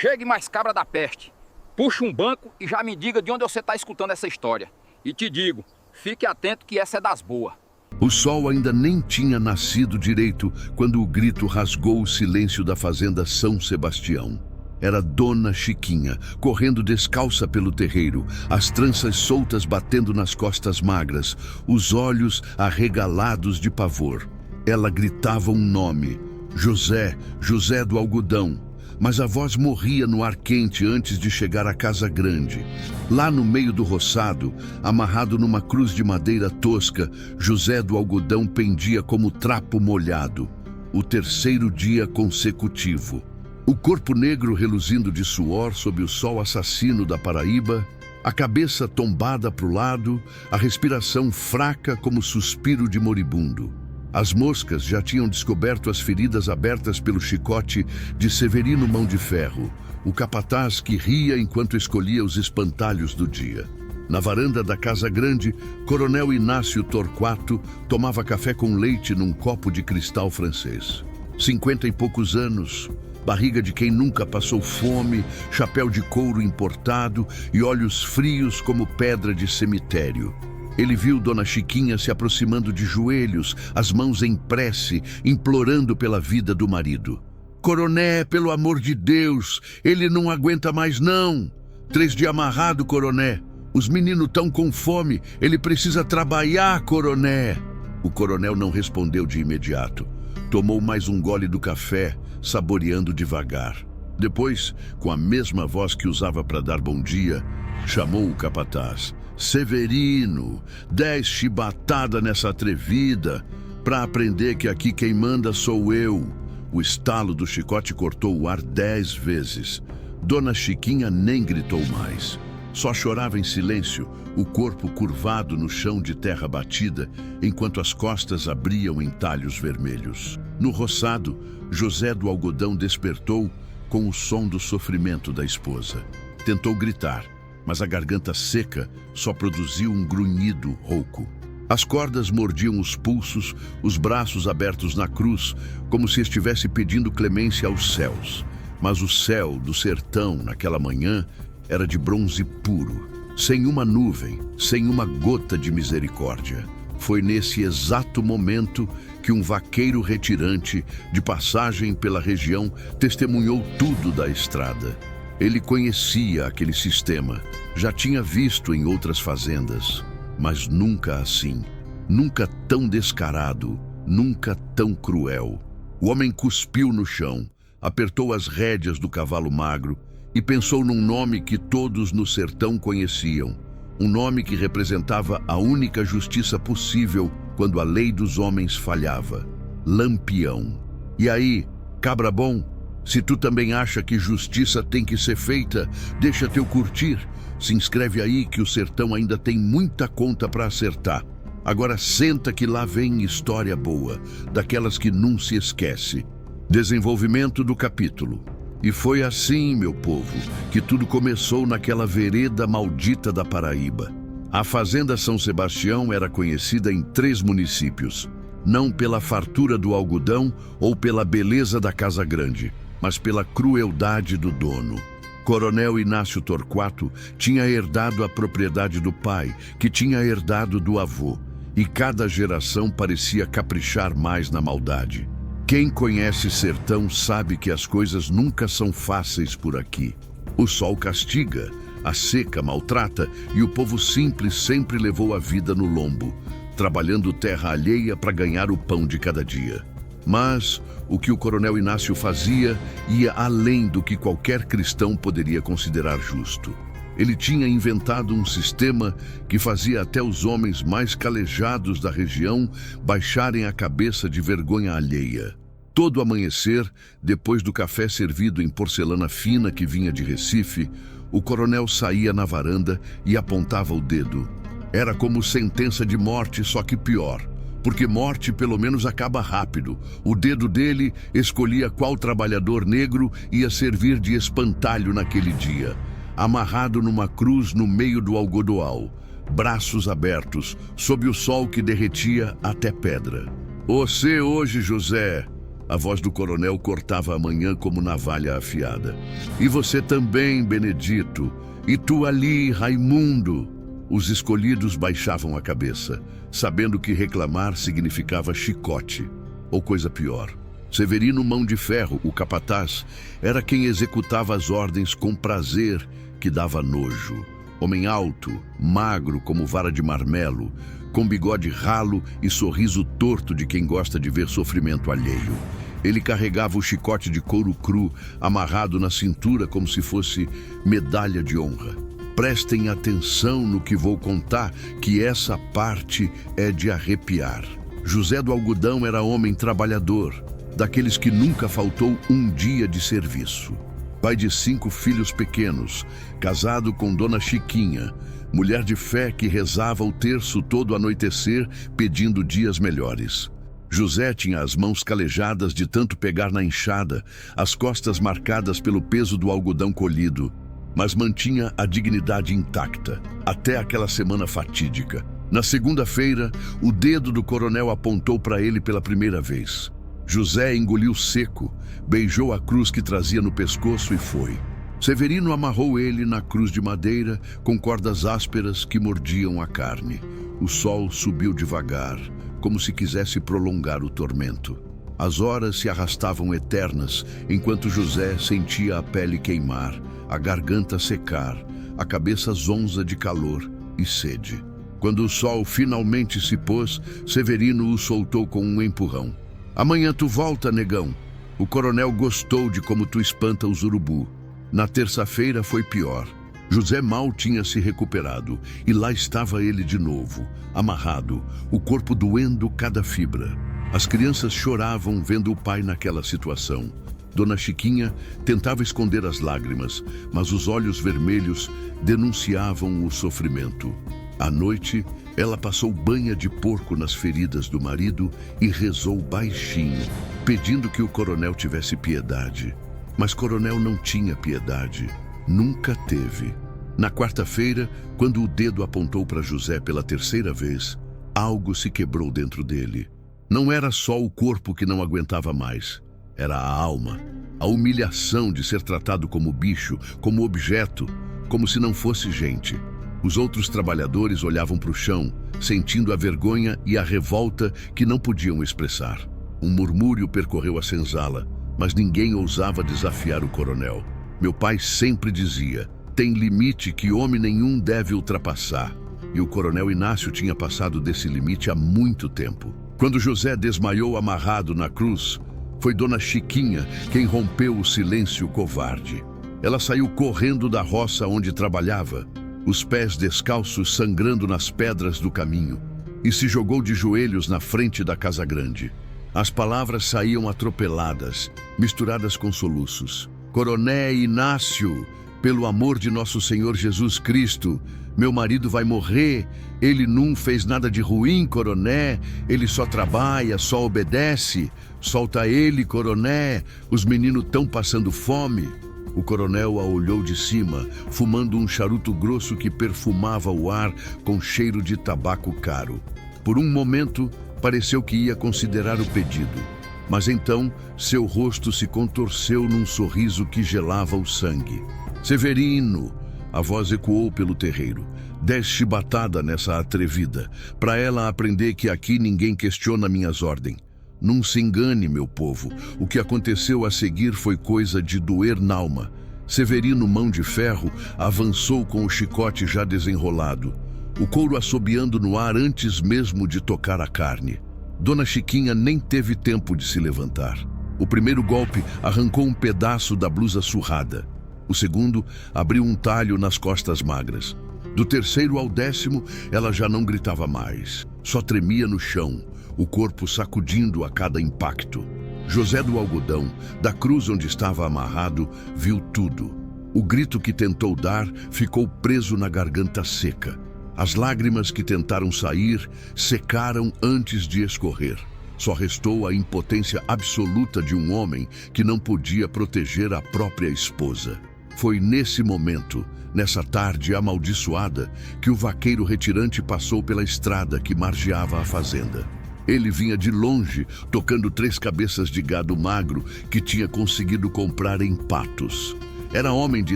Chegue mais cabra da peste. Puxe um banco e já me diga de onde você está escutando essa história. E te digo, fique atento que essa é das boas. O sol ainda nem tinha nascido direito quando o grito rasgou o silêncio da fazenda São Sebastião. Era Dona Chiquinha, correndo descalça pelo terreiro, as tranças soltas batendo nas costas magras, os olhos arregalados de pavor. Ela gritava um nome: José, José do Algodão. Mas a voz morria no ar quente antes de chegar à casa grande. Lá no meio do roçado, amarrado numa cruz de madeira tosca, José do Algodão pendia como trapo molhado. O terceiro dia consecutivo. O corpo negro reluzindo de suor sob o sol assassino da Paraíba, a cabeça tombada para o lado, a respiração fraca como suspiro de moribundo. As moscas já tinham descoberto as feridas abertas pelo chicote de Severino Mão de Ferro, o capataz que ria enquanto escolhia os espantalhos do dia. Na varanda da casa grande, Coronel Inácio Torquato tomava café com leite num copo de cristal francês. 50 e poucos anos, barriga de quem nunca passou fome, chapéu de couro importado e olhos frios como pedra de cemitério. Ele viu Dona Chiquinha se aproximando de joelhos, as mãos em prece, implorando pela vida do marido. Coroné, pelo amor de Deus, ele não aguenta mais não. 3 dias amarrado, Coroné. Os meninos tão com fome, ele precisa trabalhar, Coroné. O coronel não respondeu de imediato. Tomou mais um gole do café, saboreando devagar. Depois, com a mesma voz que usava para dar bom dia, chamou o capataz. Severino, 10 chibatadas nessa atrevida, para aprender que aqui quem manda sou eu. O estalo do chicote cortou o ar 10 vezes. Dona Chiquinha nem gritou mais. Só chorava em silêncio, o corpo curvado no chão de terra batida, enquanto as costas abriam em talhos vermelhos. No roçado, José do Algodão despertou com o som do sofrimento da esposa. Tentou gritar, mas a garganta seca só produziu um grunhido rouco. As cordas mordiam os pulsos, os braços abertos na cruz, como se estivesse pedindo clemência aos céus. Mas o céu do sertão, naquela manhã, era de bronze puro, sem uma nuvem, sem uma gota de misericórdia. Foi nesse exato momento que um vaqueiro retirante, de passagem pela região, testemunhou tudo da estrada. Ele conhecia aquele sistema, já tinha visto em outras fazendas, mas nunca assim, nunca tão descarado, nunca tão cruel. O homem cuspiu no chão, apertou as rédeas do cavalo magro e pensou num nome que todos no sertão conheciam, um nome que representava a única justiça possível quando a lei dos homens falhava: Lampião. E aí, cabra bom? Se tu também acha que justiça tem que ser feita, deixa teu curtir. Se inscreve aí que o sertão ainda tem muita conta para acertar. Agora senta que lá vem história boa, daquelas que não se esquece. Desenvolvimento do capítulo. E foi assim, meu povo, que tudo começou naquela vereda maldita da Paraíba. A fazenda São Sebastião era conhecida em 3 municípios, não pela fartura do algodão ou pela beleza da casa grande, mas pela crueldade do dono. Coronel Inácio Torquato tinha herdado a propriedade do pai, que tinha herdado do avô, e cada geração parecia caprichar mais na maldade. Quem conhece sertão sabe que as coisas nunca são fáceis por aqui. O sol castiga, a seca maltrata e o povo simples sempre levou a vida no lombo, trabalhando terra alheia para ganhar o pão de cada dia. Mas o que o coronel Inácio fazia ia além do que qualquer cristão poderia considerar justo. Ele tinha inventado um sistema que fazia até os homens mais calejados da região baixarem a cabeça de vergonha alheia. Todo amanhecer, depois do café servido em porcelana fina que vinha de Recife, o coronel saía na varanda e apontava o dedo. Era como sentença de morte, só que pior. Porque morte pelo menos acaba rápido. O dedo dele escolhia qual trabalhador negro ia servir de espantalho naquele dia. Amarrado numa cruz no meio do algodoal, braços abertos, sob o sol que derretia até pedra. Você hoje, José, A voz do coronel cortava a manhã como navalha afiada. E você também, Benedito. E tu ali, Raimundo. Os escolhidos baixavam a cabeça, sabendo que reclamar significava chicote, ou coisa pior. Severino Mão de Ferro, o capataz, era quem executava as ordens com prazer que dava nojo. Homem alto, magro como vara de marmelo, com bigode ralo e sorriso torto de quem gosta de ver sofrimento alheio. Ele carregava o chicote de couro cru, amarrado na cintura como se fosse medalha de honra. Prestem atenção no que vou contar, que essa parte é de arrepiar. José do Algodão era homem trabalhador, daqueles que nunca faltou um dia de serviço. Pai de 5 filhos pequenos, casado com Dona Chiquinha, mulher de fé que rezava o terço todo anoitecer pedindo dias melhores. José tinha as mãos calejadas de tanto pegar na enxada, as costas marcadas pelo peso do algodão colhido, mas mantinha a dignidade intacta, até aquela semana fatídica. Na segunda-feira, o dedo do coronel apontou para ele pela primeira vez. José engoliu seco, beijou a cruz que trazia no pescoço e foi. Severino amarrou ele na cruz de madeira com cordas ásperas que mordiam a carne. O sol subiu devagar, como se quisesse prolongar o tormento. As horas se arrastavam eternas, enquanto José sentia a pele queimar, a garganta secar, a cabeça zonza de calor e sede. Quando o sol finalmente se pôs, Severino o soltou com um empurrão. Amanhã tu volta, negão. O coronel gostou de como tu espanta os urubu. Na terça-feira foi pior. José mal tinha se recuperado e lá estava ele de novo, amarrado, o corpo doendo cada fibra. As crianças choravam vendo o pai naquela situação. Dona Chiquinha tentava esconder as lágrimas, mas os olhos vermelhos denunciavam o sofrimento. À noite, ela passou banha de porco nas feridas do marido e rezou baixinho, pedindo que o coronel tivesse piedade. Mas coronel não tinha piedade. Nunca teve. Na quarta-feira, quando o dedo apontou para José pela terceira vez, algo se quebrou dentro dele. Não era só o corpo que não aguentava mais. Era a alma. A humilhação de ser tratado como bicho, como objeto, como se não fosse gente. Os outros trabalhadores olhavam para o chão, sentindo a vergonha e a revolta que não podiam expressar. Um murmúrio percorreu a senzala, mas ninguém ousava desafiar o coronel. Meu pai sempre dizia, tem limite que homem nenhum deve ultrapassar. E o coronel Inácio tinha passado desse limite há muito tempo. Quando José desmaiou amarrado na cruz, foi Dona Chiquinha quem rompeu o silêncio covarde. Ela saiu correndo da roça onde trabalhava, os pés descalços sangrando nas pedras do caminho, e se jogou de joelhos na frente da casa grande. As palavras saíam atropeladas, misturadas com soluços. Coroné Inácio, pelo amor de nosso Senhor Jesus Cristo, meu marido vai morrer, ele não fez nada de ruim, coroné, ele só trabalha, só obedece, solta ele, coroné, os meninos tão passando fome. O coronel a olhou de cima, fumando um charuto grosso que perfumava o ar com cheiro de tabaco caro. Por um momento, pareceu que ia considerar o pedido, mas então seu rosto se contorceu num sorriso que gelava o sangue. Severino, a voz ecoou pelo terreiro, 10 chibatada nessa atrevida, para ela aprender que aqui ninguém questiona minhas ordens. Não se engane, meu povo, o que aconteceu a seguir foi coisa de doer n'alma. Severino Mão de Ferro avançou com o chicote já desenrolado, o couro assobiando no ar antes mesmo de tocar a carne. Dona Chiquinha nem teve tempo de se levantar. O primeiro golpe arrancou um pedaço da blusa surrada. O segundo abriu um talho nas costas magras. Do terceiro ao 10º, ela já não gritava mais. Só tremia no chão, o corpo sacudindo a cada impacto. José do Algodão, da cruz onde estava amarrado, viu tudo. O grito que tentou dar ficou preso na garganta seca. As lágrimas que tentaram sair secaram antes de escorrer. Só restou a impotência absoluta de um homem que não podia proteger a própria esposa. Foi nesse momento, nessa tarde amaldiçoada, que o vaqueiro retirante passou pela estrada que margeava a fazenda. Ele vinha de longe, tocando 3 cabeças de gado magro que tinha conseguido comprar em Patos. Era homem de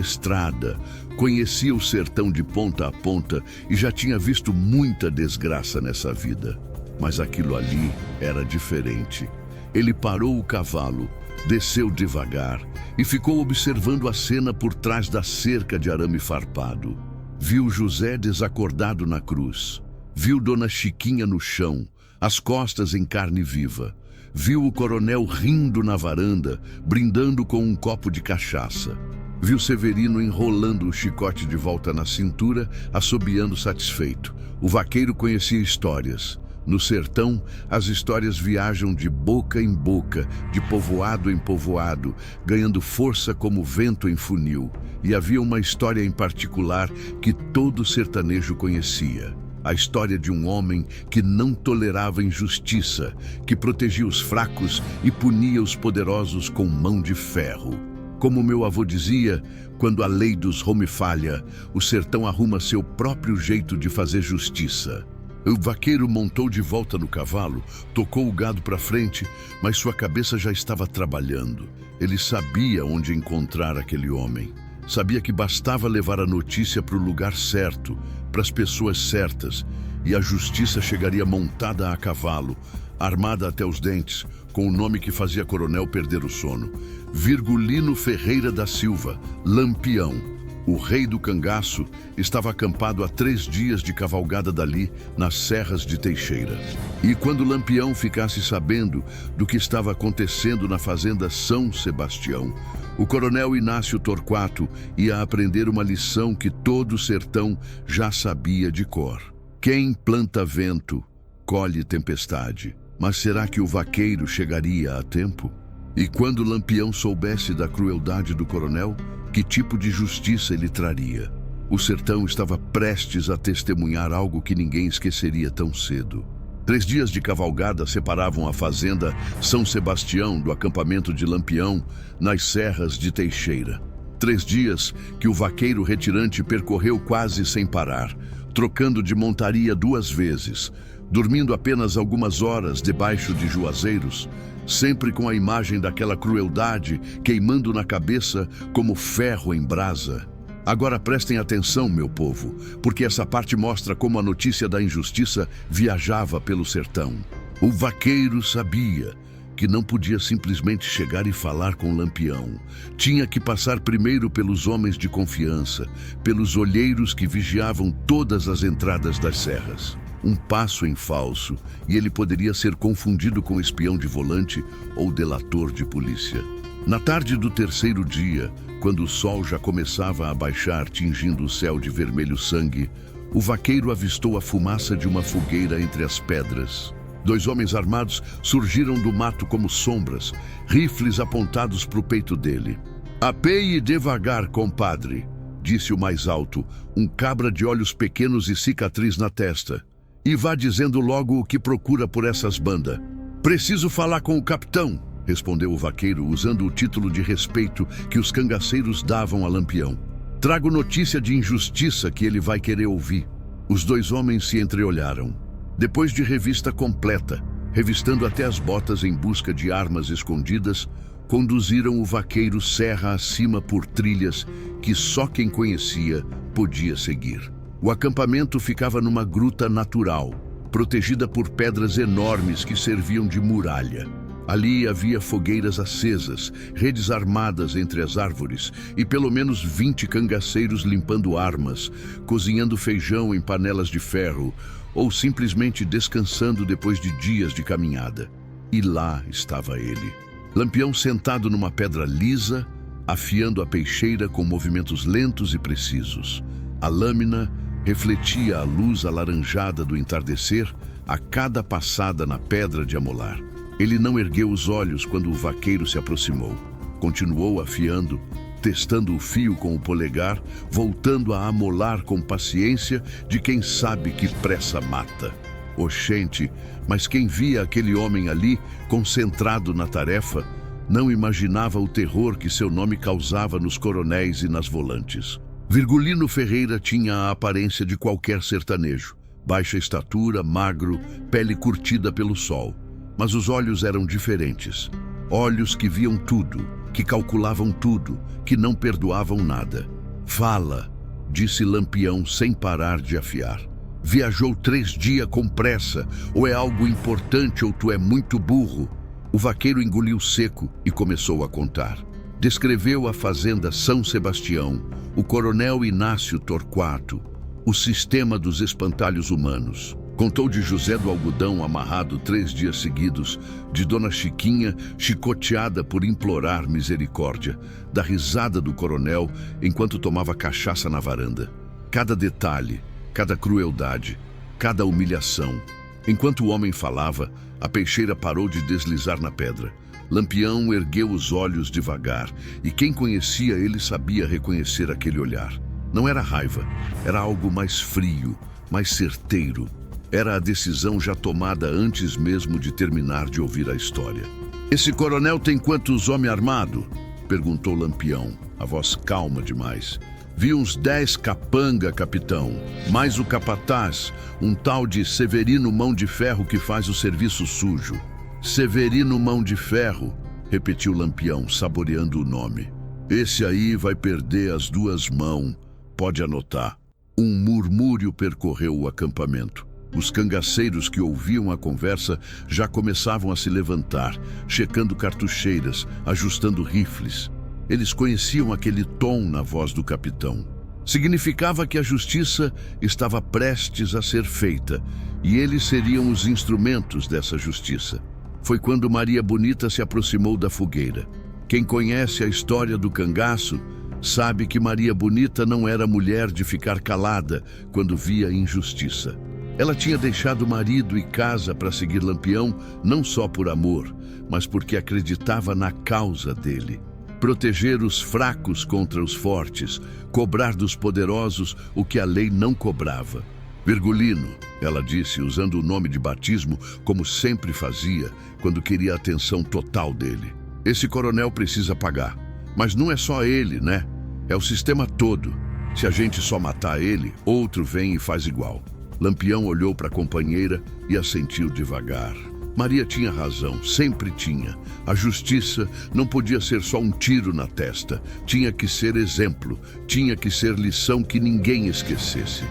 estrada, conhecia o sertão de ponta a ponta e já tinha visto muita desgraça nessa vida. Mas aquilo ali era diferente. Ele parou o cavalo, desceu devagar e ficou observando a cena por trás da cerca de arame farpado. Viu José desacordado na cruz. Viu Dona Chiquinha no chão, as costas em carne viva. Viu o coronel rindo na varanda, brindando com um copo de cachaça. Viu Severino enrolando o chicote de volta na cintura, assobiando satisfeito. O vaqueiro conhecia histórias. No sertão, as histórias viajam de boca em boca, de povoado em povoado, ganhando força como vento em funil. E havia uma história em particular que todo sertanejo conhecia. A história de um homem que não tolerava injustiça, que protegia os fracos e punia os poderosos com mão de ferro. Como meu avô dizia, quando a lei dos Home falha, o sertão arruma seu próprio jeito de fazer justiça. O vaqueiro montou de volta no cavalo, tocou o gado para frente, mas sua cabeça já estava trabalhando. Ele sabia onde encontrar aquele homem. Sabia que bastava levar a notícia para o lugar certo, para as pessoas certas, e a justiça chegaria montada a cavalo, armada até os dentes, com o nome que fazia coronel perder o sono. Virgulino Ferreira da Silva, Lampião. O rei do cangaço estava acampado a 3 dias de cavalgada dali, nas serras de Teixeira. E quando Lampião ficasse sabendo do que estava acontecendo na fazenda São Sebastião, o coronel Inácio Torquato ia aprender uma lição que todo o sertão já sabia de cor. Quem planta vento, colhe tempestade. Mas será que o vaqueiro chegaria a tempo? E quando Lampião soubesse da crueldade do coronel, que tipo de justiça ele traria? O sertão estava prestes a testemunhar algo que ninguém esqueceria tão cedo. 3 dias de cavalgada separavam a fazenda São Sebastião do acampamento de Lampião, nas serras de Teixeira. 3 dias que o vaqueiro retirante percorreu quase sem parar, trocando de montaria 2 vezes, dormindo apenas algumas horas debaixo de juazeiros, sempre com a imagem daquela crueldade queimando na cabeça como ferro em brasa. Agora prestem atenção, meu povo, porque essa parte mostra como a notícia da injustiça viajava pelo sertão. O vaqueiro sabia que não podia simplesmente chegar e falar com Lampião. Tinha que passar primeiro pelos homens de confiança, pelos olheiros que vigiavam todas as entradas das serras. Um passo em falso e ele poderia ser confundido com espião de volante ou delator de polícia. Na tarde do 3º dia, quando o sol já começava a baixar, tingindo o céu de vermelho sangue, o vaqueiro avistou a fumaça de uma fogueira entre as pedras. 2 homens armados surgiram do mato como sombras, rifles apontados para o peito dele. "Apeie devagar, compadre", disse o mais alto, um cabra de olhos pequenos e cicatriz na testa. "E vá dizendo logo o que procura por essas bandas." "Preciso falar com o capitão", respondeu o vaqueiro, usando o título de respeito que os cangaceiros davam a Lampião. "Trago notícia de injustiça que ele vai querer ouvir." Os 2 homens se entreolharam. Depois de revista completa, revistando até as botas em busca de armas escondidas, conduziram o vaqueiro serra acima por trilhas que só quem conhecia podia seguir. O acampamento ficava numa gruta natural, protegida por pedras enormes que serviam de muralha. Ali havia fogueiras acesas, redes armadas entre as árvores e pelo menos 20 cangaceiros limpando armas, cozinhando feijão em panelas de ferro ou simplesmente descansando depois de dias de caminhada. E lá estava ele, Lampião sentado numa pedra lisa, afiando a peixeira com movimentos lentos e precisos. A lâmina refletia a luz alaranjada do entardecer a cada passada na pedra de amolar. Ele não ergueu os olhos quando o vaqueiro se aproximou. Continuou afiando, testando o fio com o polegar, voltando a amolar com paciência de quem sabe que pressa mata. Oxente, mas quem via aquele homem ali, concentrado na tarefa, não imaginava o terror que seu nome causava nos coronéis e nas volantes. Virgulino Ferreira tinha a aparência de qualquer sertanejo. Baixa estatura, magro, pele curtida pelo sol. Mas os olhos eram diferentes. Olhos que viam tudo, que calculavam tudo, que não perdoavam nada. Fala, disse Lampião sem parar de afiar. Viajou 3 dias com pressa, ou é algo importante ou tu é muito burro. O vaqueiro engoliu seco e começou a contar. Descreveu a fazenda São Sebastião, o coronel Inácio Torquato, o sistema dos espantalhos humanos. Contou de José do Algodão amarrado 3 dias seguidos, de Dona Chiquinha chicoteada por implorar misericórdia, da risada do coronel enquanto tomava cachaça na varanda. Cada detalhe, cada crueldade, cada humilhação. Enquanto o homem falava, a peixeira parou de deslizar na pedra. Lampião ergueu os olhos devagar, e quem conhecia ele sabia reconhecer aquele olhar. Não era raiva, era algo mais frio, mais certeiro. Era a decisão já tomada antes mesmo de terminar de ouvir a história. "Esse coronel tem quantos homens armados?" perguntou Lampião, a voz calma demais. "Vi uns 10 capanga, capitão, mais o capataz, um tal de Severino Mão de Ferro que faz o serviço sujo." "Severino Mão de Ferro", repetiu Lampião, saboreando o nome. "Esse aí vai perder as 2 mãos, pode anotar." Um murmúrio percorreu o acampamento. Os cangaceiros que ouviam a conversa já começavam a se levantar, checando cartucheiras, ajustando rifles. Eles conheciam aquele tom na voz do capitão. Significava que a justiça estava prestes a ser feita, e eles seriam os instrumentos dessa justiça. Foi quando Maria Bonita se aproximou da fogueira. Quem conhece a história do cangaço sabe que Maria Bonita não era mulher de ficar calada quando via injustiça. Ela tinha deixado marido e casa para seguir Lampião, não só por amor, mas porque acreditava na causa dele. Proteger os fracos contra os fortes, cobrar dos poderosos o que a lei não cobrava. "Virgulino", ela disse, usando o nome de batismo como sempre fazia quando queria a atenção total dele. "Esse coronel precisa pagar. Mas não é só ele, né? É o sistema todo. Se a gente só matar ele, outro vem e faz igual." Lampião olhou para a companheira e assentiu devagar. Maria tinha razão, sempre tinha. A justiça não podia ser só um tiro na testa. Tinha que ser exemplo, tinha que ser lição que ninguém esquecesse.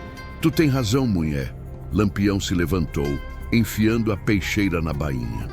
"Tu tem razão, mulher." Lampião se levantou, enfiando a peixeira na bainha.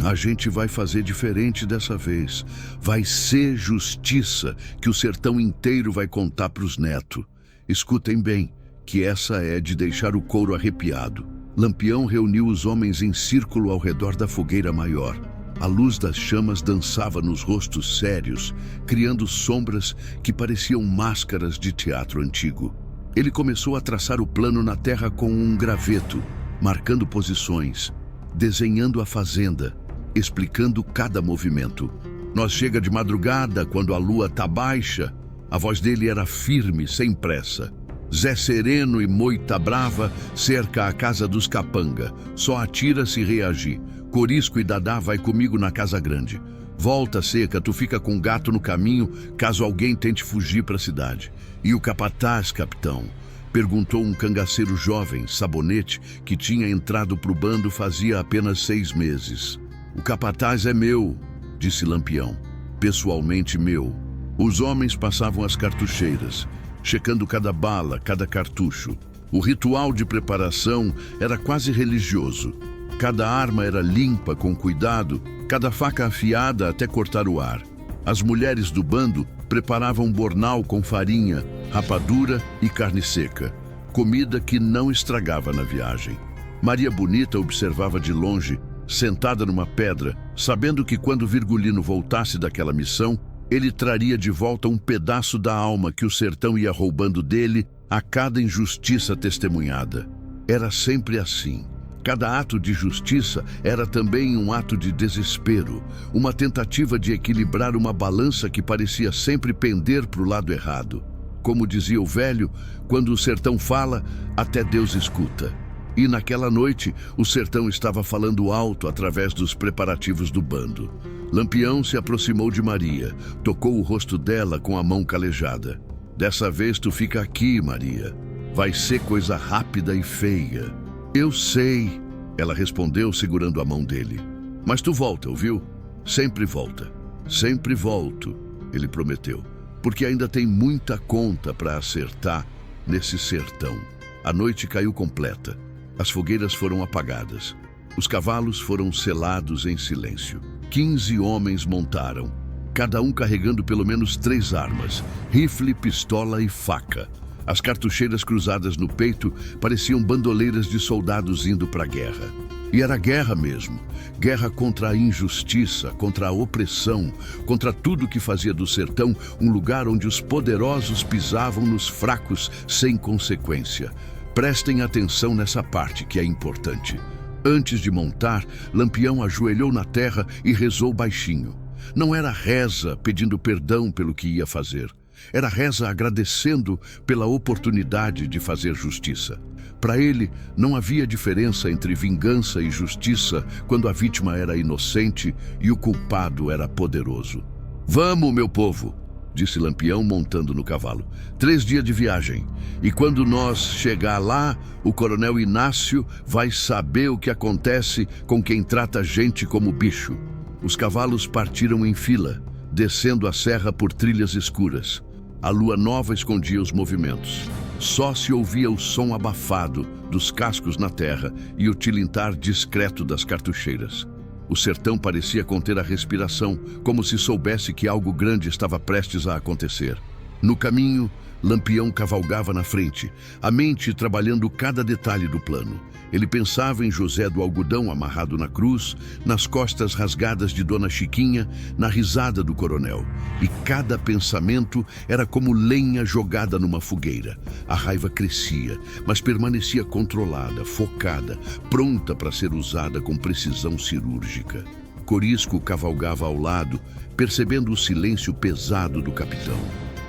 A gente vai fazer diferente dessa vez. Vai ser justiça que o sertão inteiro vai contar para os netos. Escutem bem, que essa é de deixar o couro arrepiado." Lampião reuniu os homens em círculo ao redor da fogueira maior. A luz das chamas dançava nos rostos sérios, criando sombras que pareciam máscaras de teatro antigo. Ele começou a traçar o plano na terra com um graveto, marcando posições, desenhando a fazenda, explicando cada movimento. "Nós chega de madrugada, quando a lua tá baixa." A voz dele era firme, sem pressa. "Zé Sereno e Moita Brava cerca a casa dos capanga. Só atira se reagir. Corisco e Dadá vai comigo na casa grande. Volta, Seca, tu fica com gato no caminho caso alguém tente fugir para a cidade." "E o capataz, capitão?" perguntou um cangaceiro jovem, Sabonete, que tinha entrado pro bando fazia apenas 6 meses. "O capataz é meu", disse Lampião. "Pessoalmente meu." Os homens passavam as cartucheiras, checando cada bala, cada cartucho. O ritual de preparação era quase religioso. Cada arma era limpa com cuidado, cada faca afiada até cortar o ar. As mulheres do bando preparavam bornal com farinha, rapadura e carne seca, comida que não estragava na viagem. Maria Bonita observava de longe, sentada numa pedra, sabendo que quando Virgulino voltasse daquela missão, ele traria de volta um pedaço da alma que o sertão ia roubando dele a cada injustiça testemunhada. Era sempre assim. Cada ato de justiça era também um ato de desespero, uma tentativa de equilibrar uma balança que parecia sempre pender para o lado errado. Como dizia o velho, quando o sertão fala, até Deus escuta. E naquela noite, o sertão estava falando alto através dos preparativos do bando. Lampião se aproximou de Maria, tocou o rosto dela com a mão calejada. "Dessa vez tu fica aqui, Maria." Vai ser coisa rápida e feia. Eu sei, ela respondeu segurando a mão dele. Mas tu volta, ouviu? Sempre volta. Sempre volto, ele prometeu. Porque ainda tem muita conta para acertar nesse sertão. A noite caiu completa. As fogueiras foram apagadas. Os cavalos foram selados em silêncio. 15 homens montaram, cada um carregando pelo menos 3 armas: rifle, pistola e faca. As cartucheiras cruzadas no peito pareciam bandoleiras de soldados indo para a guerra. E era guerra mesmo. Guerra contra a injustiça, contra a opressão, contra tudo que fazia do sertão um lugar onde os poderosos pisavam nos fracos sem consequência. Prestem atenção nessa parte que é importante. Antes de montar, Lampião ajoelhou na terra e rezou baixinho. Não era reza pedindo perdão pelo que ia fazer. Era reza agradecendo pela oportunidade de fazer justiça. Para ele, não havia diferença entre vingança e justiça quando a vítima era inocente e o culpado era poderoso. Vamos, meu povo, disse Lampião montando no cavalo. 3 dias de viagem. E quando nós chegar lá, o coronel Inácio vai saber o que acontece com quem trata a gente como bicho. Os cavalos partiram em fila, descendo a serra por trilhas escuras. A lua nova escondia os movimentos. Só se ouvia o som abafado dos cascos na terra e o tilintar discreto das cartucheiras. O sertão parecia conter a respiração, como se soubesse que algo grande estava prestes a acontecer. No caminho, Lampião cavalgava na frente, a mente trabalhando cada detalhe do plano. Ele pensava em José do Algodão amarrado na cruz, nas costas rasgadas de Dona Chiquinha, na risada do coronel. E cada pensamento era como lenha jogada numa fogueira. A raiva crescia, mas permanecia controlada, focada, pronta para ser usada com precisão cirúrgica. Corisco cavalgava ao lado, percebendo o silêncio pesado do capitão.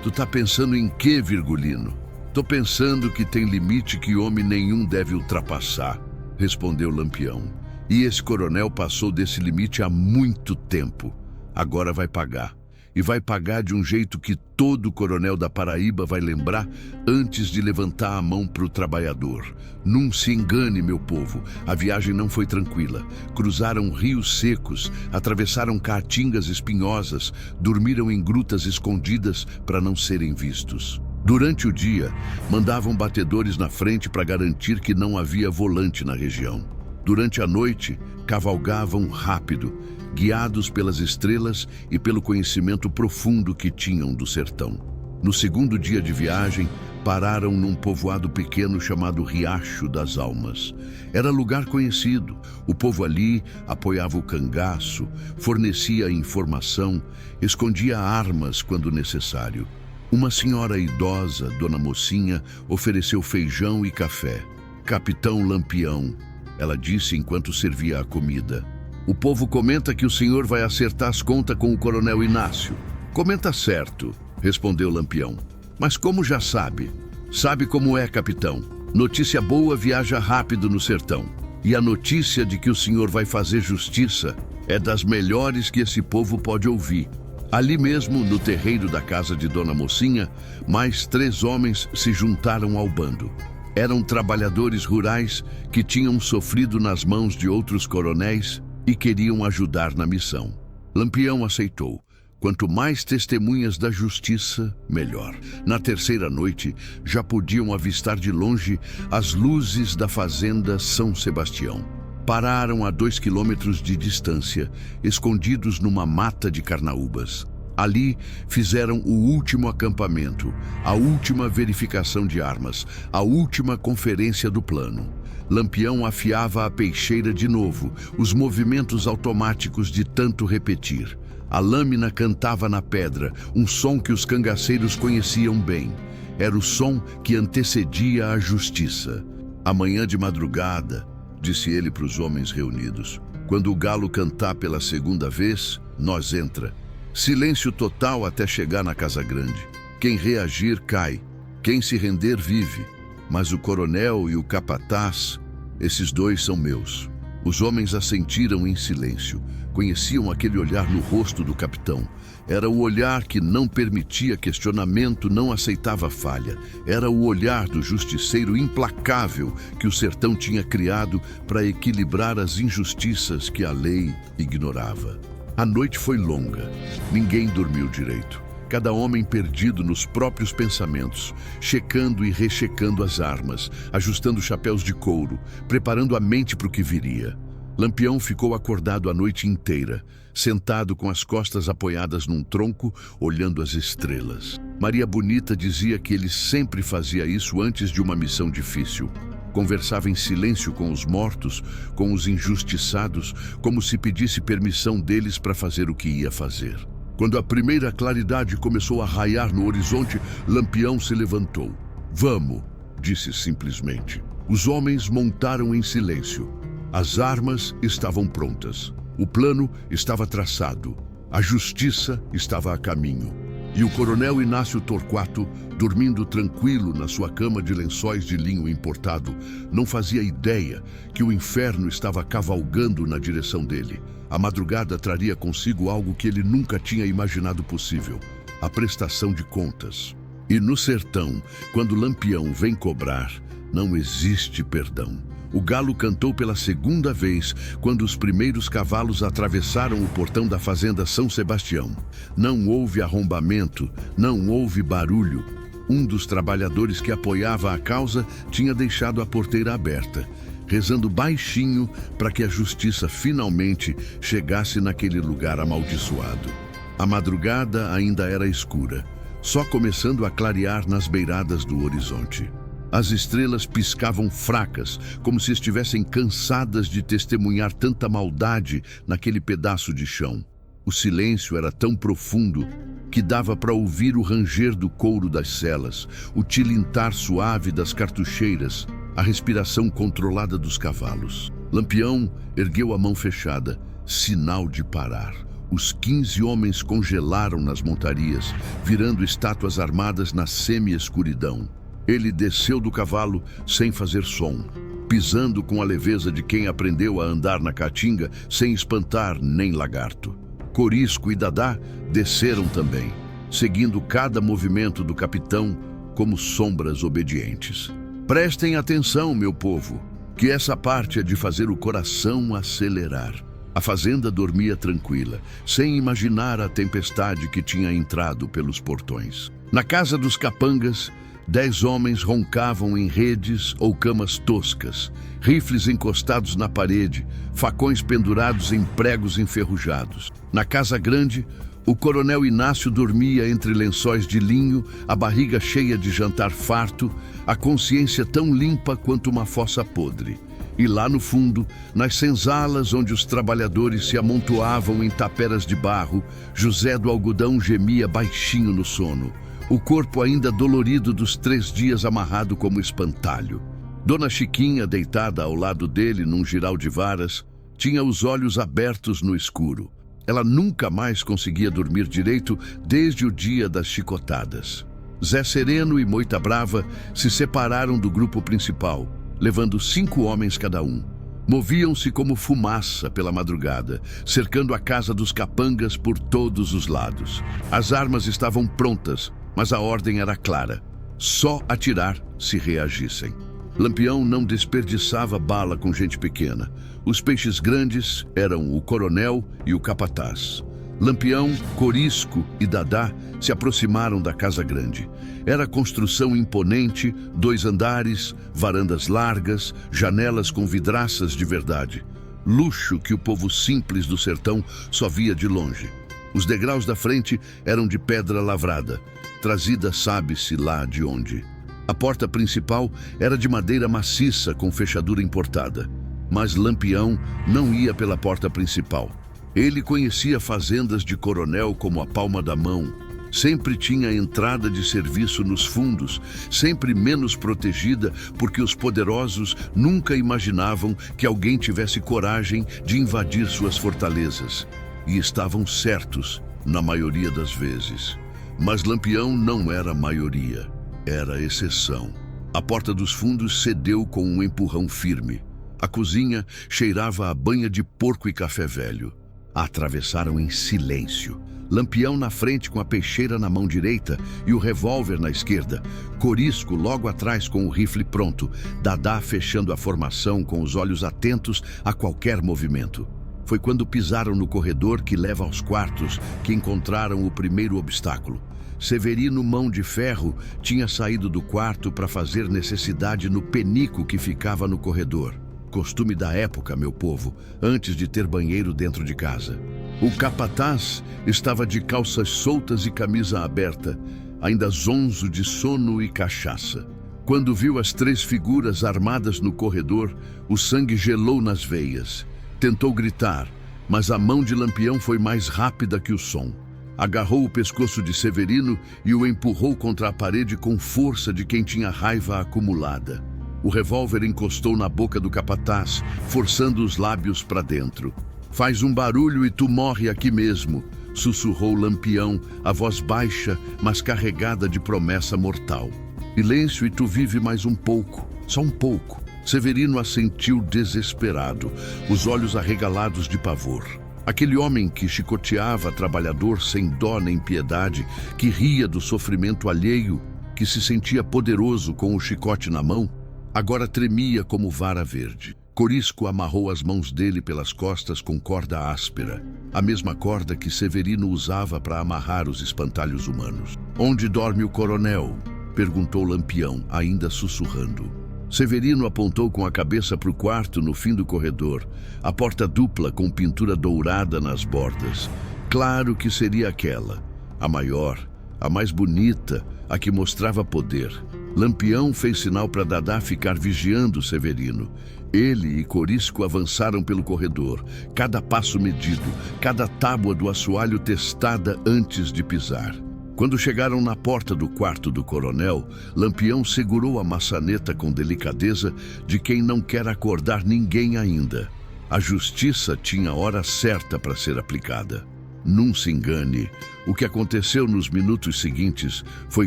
Tu tá pensando em quê, Virgulino? Tô pensando que tem limite que homem nenhum deve ultrapassar, respondeu Lampião. E esse coronel passou desse limite há muito tempo. Agora vai pagar. E vai pagar de um jeito que todo coronel da Paraíba vai lembrar antes de levantar a mão para o trabalhador. Não se engane, meu povo, a viagem não foi tranquila. Cruzaram rios secos, atravessaram caatingas espinhosas, dormiram em grutas escondidas para não serem vistos. Durante o dia, mandavam batedores na frente para garantir que não havia volante na região. Durante a noite, cavalgavam rápido, guiados pelas estrelas e pelo conhecimento profundo que tinham do sertão. No segundo dia de viagem, pararam num povoado pequeno chamado Riacho das Almas. Era lugar conhecido. O povo ali apoiava o cangaço, fornecia informação, escondia armas quando necessário. Uma senhora idosa, Dona Mocinha, ofereceu feijão e café. Capitão Lampião, ela disse enquanto servia a comida. O povo comenta que o senhor vai acertar as contas com o coronel Inácio. Comenta certo, respondeu Lampião. Mas como já sabe? Sabe como é, capitão? Notícia boa viaja rápido no sertão. E a notícia de que o senhor vai fazer justiça é das melhores que esse povo pode ouvir. Ali mesmo, no terreiro da casa de Dona Mocinha, mais 3 homens se juntaram ao bando. Eram trabalhadores rurais que tinham sofrido nas mãos de outros coronéis e queriam ajudar na missão. Lampião aceitou. Quanto mais testemunhas da justiça, melhor. Na terceira noite, já podiam avistar de longe as luzes da fazenda São Sebastião. Pararam a 2 quilômetros de distância, escondidos numa mata de carnaúbas. Ali fizeram o último acampamento, a última verificação de armas, a última conferência do plano. Lampião afiava a peixeira de novo, os movimentos automáticos de tanto repetir. A lâmina cantava na pedra, um som que os cangaceiros conheciam bem. Era o som que antecedia a justiça. Amanhã de madrugada, disse ele para os homens reunidos, quando o galo cantar pela segunda vez, nós entra. Silêncio total até chegar na Casa Grande. Quem reagir cai, quem se render vive. Mas o coronel e o capataz, esses 2 são meus. Os homens assentiram em silêncio. Conheciam aquele olhar no rosto do capitão. Era o olhar que não permitia questionamento, não aceitava falha. Era o olhar do justiceiro implacável que o sertão tinha criado para equilibrar as injustiças que a lei ignorava. A noite foi longa. Ninguém dormiu direito. Cada homem perdido nos próprios pensamentos, checando e rechecando as armas, ajustando chapéus de couro, preparando a mente para o que viria. Lampião ficou acordado a noite inteira, sentado com as costas apoiadas num tronco, olhando as estrelas. Maria Bonita dizia que ele sempre fazia isso antes de uma missão difícil. Conversava em silêncio com os mortos, com os injustiçados, como se pedisse permissão deles para fazer o que ia fazer. Quando a primeira claridade começou a raiar no horizonte, Lampião se levantou. "Vamos", disse simplesmente. Os homens montaram em silêncio. As armas estavam prontas. O plano estava traçado. A justiça estava a caminho. E o coronel Inácio Torquato, dormindo tranquilo na sua cama de lençóis de linho importado, não fazia ideia que o inferno estava cavalgando na direção dele. A madrugada traria consigo algo que ele nunca tinha imaginado possível: a prestação de contas. E no sertão, quando Lampião vem cobrar, não existe perdão. O galo cantou pela segunda vez quando os primeiros cavalos atravessaram o portão da fazenda São Sebastião. Não houve arrombamento, não houve barulho. Um dos trabalhadores que apoiava a causa tinha deixado a porteira aberta, rezando baixinho para que a justiça finalmente chegasse naquele lugar amaldiçoado. A madrugada ainda era escura, só começando a clarear nas beiradas do horizonte. As estrelas piscavam fracas, como se estivessem cansadas de testemunhar tanta maldade naquele pedaço de chão. O silêncio era tão profundo que dava para ouvir o ranger do couro das celas, o tilintar suave das cartucheiras, a respiração controlada dos cavalos. Lampião ergueu a mão fechada, sinal de parar. Os 15 homens congelaram nas montarias, virando estátuas armadas na semi-escuridão. Ele desceu do cavalo sem fazer som, pisando com a leveza de quem aprendeu a andar na caatinga sem espantar nem lagarto. Corisco e Dadá desceram também, seguindo cada movimento do capitão como sombras obedientes. Prestem atenção, meu povo, que essa parte é de fazer o coração acelerar. A fazenda dormia tranquila, sem imaginar a tempestade que tinha entrado pelos portões. Na casa dos capangas, 10 homens roncavam em redes ou camas toscas, rifles encostados na parede, facões pendurados em pregos enferrujados. Na casa grande, o coronel Inácio dormia entre lençóis de linho, a barriga cheia de jantar farto, a consciência tão limpa quanto uma fossa podre. E lá no fundo, nas senzalas onde os trabalhadores se amontoavam em taperas de barro, José do Algodão gemia baixinho no sono, o corpo ainda dolorido dos 3 dias amarrado como espantalho. Dona Chiquinha, deitada ao lado dele num giral de varas, tinha os olhos abertos no escuro. Ela nunca mais conseguia dormir direito desde o dia das chicotadas. Zé Sereno e Moita Brava se separaram do grupo principal, levando 5 homens cada um. Moviam-se como fumaça pela madrugada, cercando a casa dos capangas por todos os lados. As armas estavam prontas, mas a ordem era clara: só atirar se reagissem. Lampião não desperdiçava bala com gente pequena. Os peixes grandes eram o coronel e o capataz. Lampião, Corisco e Dadá se aproximaram da casa grande. Era construção imponente, 2 andares, varandas largas, janelas com vidraças de verdade. Luxo que o povo simples do sertão só via de longe. Os degraus da frente eram de pedra lavrada, trazida sabe-se lá de onde. A porta principal era de madeira maciça com fechadura importada. Mas Lampião não ia pela porta principal. Ele conhecia fazendas de coronel como a palma da mão. Sempre tinha entrada de serviço nos fundos, sempre menos protegida porque os poderosos nunca imaginavam que alguém tivesse coragem de invadir suas fortalezas. E estavam certos, na maioria das vezes. Mas Lampião não era a maioria, era a exceção. A porta dos fundos cedeu com um empurrão firme. A cozinha cheirava a banha de porco e café velho. A atravessaram em silêncio. Lampião na frente com a peixeira na mão direita e o revólver na esquerda. Corisco logo atrás com o rifle pronto. Dadá fechando a formação com os olhos atentos a qualquer movimento. Foi quando pisaram no corredor que leva aos quartos que encontraram o primeiro obstáculo. Severino Mão de Ferro tinha saído do quarto para fazer necessidade no penico que ficava no corredor. Costume da época, meu povo, antes de ter banheiro dentro de casa. O capataz estava de calças soltas e camisa aberta, ainda zonzo de sono e cachaça. Quando viu as 3 figuras armadas no corredor, o sangue gelou nas veias. Tentou gritar, mas a mão de Lampião foi mais rápida que o som. Agarrou o pescoço de Severino e o empurrou contra a parede com força de quem tinha raiva acumulada. O revólver encostou na boca do capataz, forçando os lábios para dentro. "Faz um barulho e tu morre aqui mesmo", sussurrou Lampião, a voz baixa, mas carregada de promessa mortal. "Silêncio e tu vive mais um pouco, só um pouco." Severino assentiu desesperado, os olhos arregalados de pavor. Aquele homem que chicoteava trabalhador sem dó nem piedade, que ria do sofrimento alheio, que se sentia poderoso com o chicote na mão, agora tremia como vara verde. Corisco amarrou as mãos dele pelas costas com corda áspera, a mesma corda que Severino usava para amarrar os espantalhos humanos. "Onde dorme o coronel?" perguntou Lampião, ainda sussurrando. Severino apontou com a cabeça para o quarto no fim do corredor, a porta dupla com pintura dourada nas bordas. Claro que seria aquela, a maior, a mais bonita, a que mostrava poder. Lampião fez sinal para Dadá ficar vigiando Severino. Ele e Corisco avançaram pelo corredor, cada passo medido, cada tábua do assoalho testada antes de pisar. Quando chegaram na porta do quarto do coronel, Lampião segurou a maçaneta com delicadeza de quem não quer acordar ninguém ainda. A justiça tinha hora certa para ser aplicada. Não se engane, o que aconteceu nos minutos seguintes foi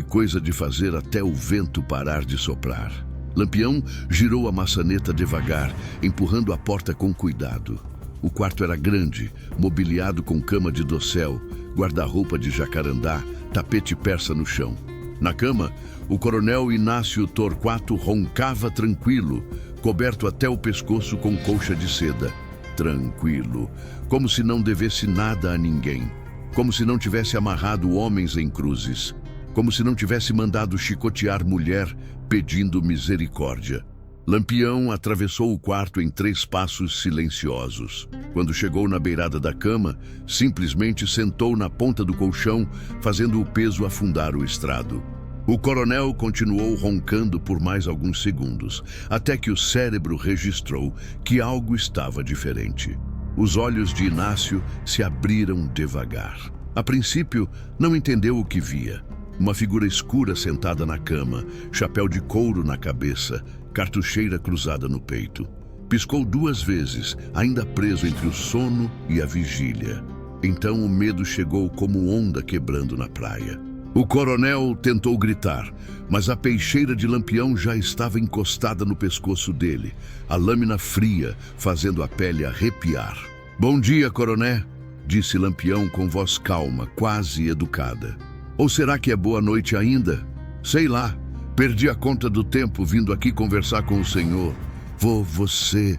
coisa de fazer até o vento parar de soprar. Lampião girou a maçaneta devagar, empurrando a porta com cuidado. O quarto era grande, mobiliado com cama de dossel, guarda-roupa de jacarandá, tapete persa no chão. Na cama, o coronel Inácio Torquato roncava tranquilo, coberto até o pescoço com colcha de seda. Tranquilo, como se não devesse nada a ninguém, como se não tivesse amarrado homens em cruzes, como se não tivesse mandado chicotear mulher pedindo misericórdia. Lampião atravessou o quarto em 3 passos silenciosos. Quando chegou na beirada da cama, simplesmente sentou na ponta do colchão, fazendo o peso afundar o estrado. O coronel continuou roncando por mais alguns segundos, até que o cérebro registrou que algo estava diferente. Os olhos de Inácio se abriram devagar. A princípio, não entendeu o que via. Uma figura escura sentada na cama, chapéu de couro na cabeça, cartucheira cruzada no peito. Piscou 2 vezes, ainda preso entre o sono e a vigília. Então o medo chegou como onda quebrando na praia. O coronel tentou gritar, mas a peixeira de Lampião já estava encostada no pescoço dele, a lâmina fria, fazendo a pele arrepiar. "Bom dia, coroné", disse Lampião com voz calma, quase educada. "Ou será que é boa noite ainda? Sei lá. Perdi a conta do tempo vindo aqui conversar com o senhor. Você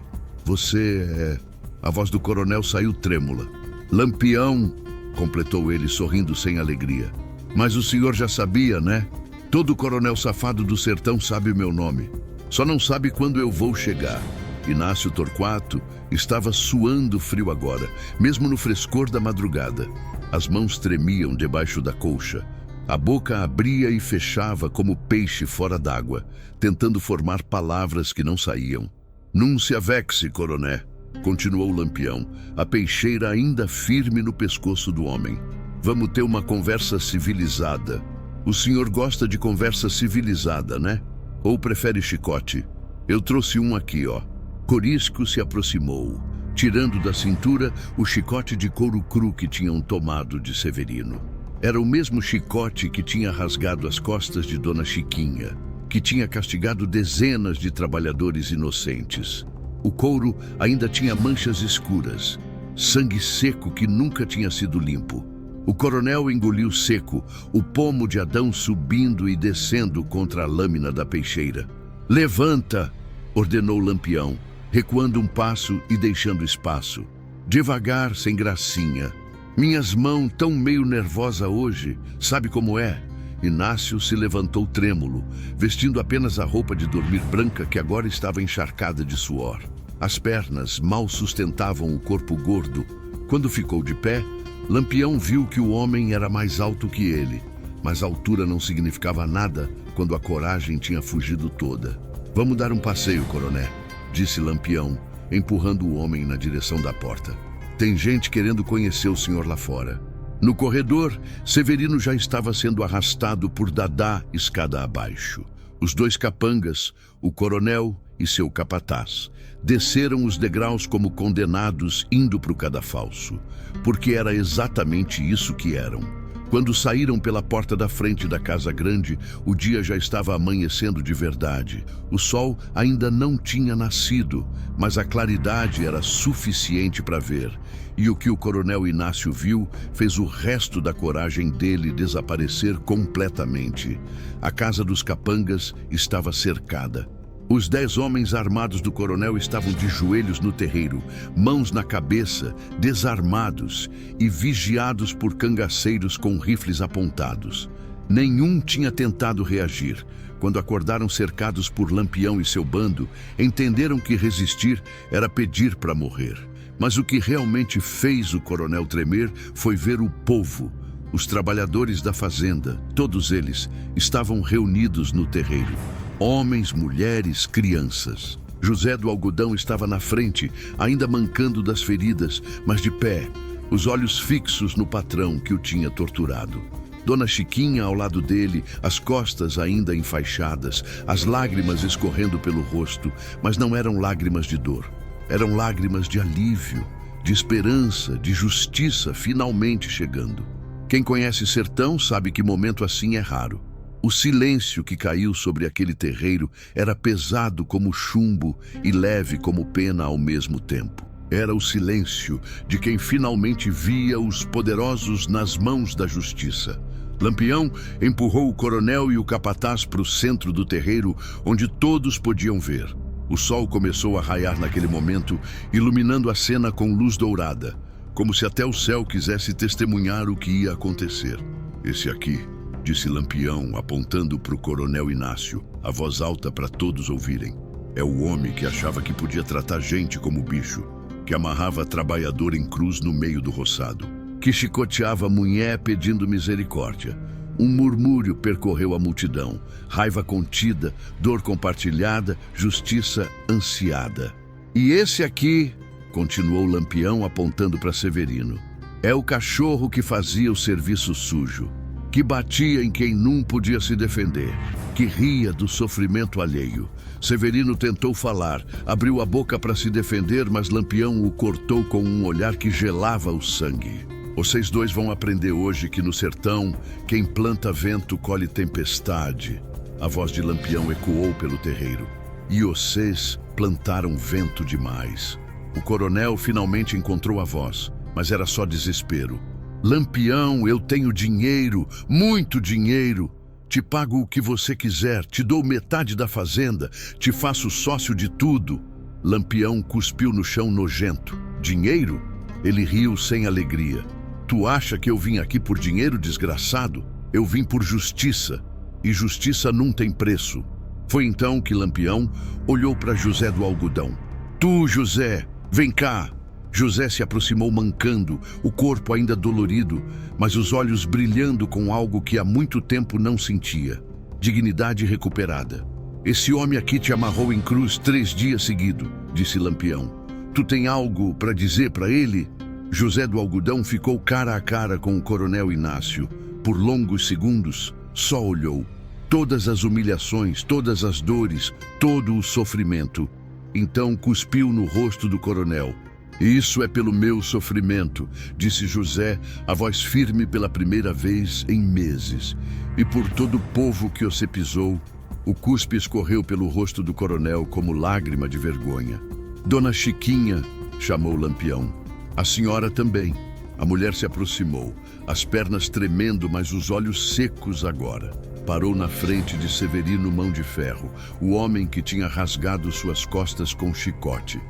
é..." A voz do coronel saiu trêmula. "Lampião", completou ele, sorrindo sem alegria. "Mas o senhor já sabia, né? Todo coronel safado do sertão sabe o meu nome. Só não sabe quando eu vou chegar." Inácio Torquato estava suando frio agora, mesmo no frescor da madrugada. As mãos tremiam debaixo da colcha. A boca abria e fechava como peixe fora d'água, tentando formar palavras que não saíam. "Não se avexe, coroné", continuou Lampião, a peixeira ainda firme no pescoço do homem. "Vamos ter uma conversa civilizada. O senhor gosta de conversa civilizada, né? Ou prefere chicote? Eu trouxe um aqui, ó." Corisco se aproximou, tirando da cintura o chicote de couro cru que tinham tomado de Severino. Era o mesmo chicote que tinha rasgado as costas de Dona Chiquinha, que tinha castigado dezenas de trabalhadores inocentes. O couro ainda tinha manchas escuras, sangue seco que nunca tinha sido limpo. O coronel engoliu seco, o pomo de Adão subindo e descendo contra a lâmina da peixeira. "Levanta!" ordenou Lampião, recuando um passo e deixando espaço. Devagar, sem gracinha. "Minhas mãos tão meio nervosa hoje, sabe como é?" Inácio se levantou trêmulo, vestindo apenas a roupa de dormir branca que agora estava encharcada de suor. As pernas mal sustentavam o corpo gordo. Quando ficou de pé, Lampião viu que o homem era mais alto que ele, mas a altura não significava nada quando a coragem tinha fugido toda. "Vamos dar um passeio, coronel", disse Lampião, empurrando o homem na direção da porta. "Tem gente querendo conhecer o senhor lá fora." No corredor, Severino já estava sendo arrastado por Dadá escada abaixo. Os dois capangas, o coronel e seu capataz, desceram os degraus como condenados indo para o cadafalso, porque era exatamente isso que eram. Quando saíram pela porta da frente da casa grande, o dia já estava amanhecendo de verdade. O sol ainda não tinha nascido, mas a claridade era suficiente para ver. E o que o coronel Inácio viu fez o resto da coragem dele desaparecer completamente. A casa dos capangas estava cercada. Os 10 homens armados do coronel estavam de joelhos no terreiro, mãos na cabeça, desarmados e vigiados por cangaceiros com rifles apontados. Nenhum tinha tentado reagir. Quando acordaram cercados por Lampião e seu bando, entenderam que resistir era pedir para morrer. Mas o que realmente fez o coronel tremer foi ver o povo. Os trabalhadores da fazenda, todos eles, estavam reunidos no terreiro. Homens, mulheres, crianças. José do Algodão estava na frente, ainda mancando das feridas, mas de pé, os olhos fixos no patrão que o tinha torturado. Dona Chiquinha ao lado dele, as costas ainda enfaixadas, as lágrimas escorrendo pelo rosto, mas não eram lágrimas de dor. Eram lágrimas de alívio, de esperança, de justiça finalmente chegando. Quem conhece sertão sabe que momento assim é raro. O silêncio que caiu sobre aquele terreiro era pesado como chumbo e leve como pena ao mesmo tempo. Era o silêncio de quem finalmente via os poderosos nas mãos da justiça. Lampião empurrou o coronel e o capataz para o centro do terreiro, onde todos podiam ver. O sol começou a raiar naquele momento, iluminando a cena com luz dourada, como se até o céu quisesse testemunhar o que ia acontecer. "Esse aqui", disse Lampião, apontando para o coronel Inácio, a voz alta para todos ouvirem. "É o homem que achava que podia tratar gente como bicho, que amarrava trabalhador em cruz no meio do roçado, que chicoteava mulher pedindo misericórdia." Um murmúrio percorreu a multidão, raiva contida, dor compartilhada, justiça ansiada. "E esse aqui", continuou Lampião apontando para Severino, "é o cachorro que fazia o serviço sujo, que batia em quem não podia se defender, que ria do sofrimento alheio." Severino tentou falar, abriu a boca para se defender, mas Lampião o cortou com um olhar que gelava o sangue. "Vocês dois vão aprender hoje que no sertão, quem planta vento colhe tempestade." A voz de Lampião ecoou pelo terreiro. "E vocês plantaram vento demais." O coronel finalmente encontrou a voz, mas era só desespero. "Lampião, eu tenho dinheiro, muito dinheiro. Te pago o que você quiser, te dou metade da fazenda, te faço sócio de tudo." Lampião cuspiu no chão nojento. "Dinheiro?" Ele riu sem alegria. "Tu acha que eu vim aqui por dinheiro, desgraçado? Eu vim por justiça, e justiça não tem preço." Foi então que Lampião olhou para José do Algodão. "Tu, José, vem cá." José se aproximou mancando, o corpo ainda dolorido, mas os olhos brilhando com algo que há muito tempo não sentia. Dignidade recuperada. "Esse homem aqui te amarrou em cruz 3 dias seguidos", disse Lampião. "Tu tem algo para dizer para ele?" José do Algodão ficou cara a cara com o coronel Inácio. Por longos segundos, só olhou. Todas as humilhações, todas as dores, todo o sofrimento. Então cuspiu no rosto do coronel. "Isso é pelo meu sofrimento", disse José, a voz firme pela primeira vez em meses. "E por todo o povo que você pisou." O cuspe escorreu pelo rosto do coronel como lágrima de vergonha. Dona Chiquinha, chamou Lampião. A senhora também. A mulher se aproximou, as pernas tremendo, mas os olhos secos agora. Parou na frente de Severino Mão de Ferro, o homem que tinha rasgado suas costas com chicote.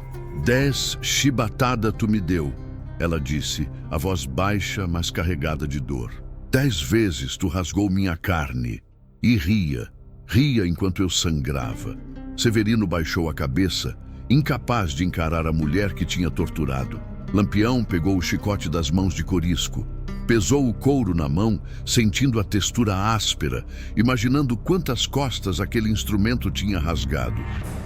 10 chibatadas tu me deu, ela disse, a voz baixa, mas carregada de dor. 10 vezes tu rasgou minha carne. E ria enquanto eu sangrava. Severino baixou a cabeça, incapaz de encarar a mulher que tinha torturado. Lampião pegou o chicote das mãos de Corisco. Pesou o couro na mão, sentindo a textura áspera, imaginando quantas costas aquele instrumento tinha rasgado.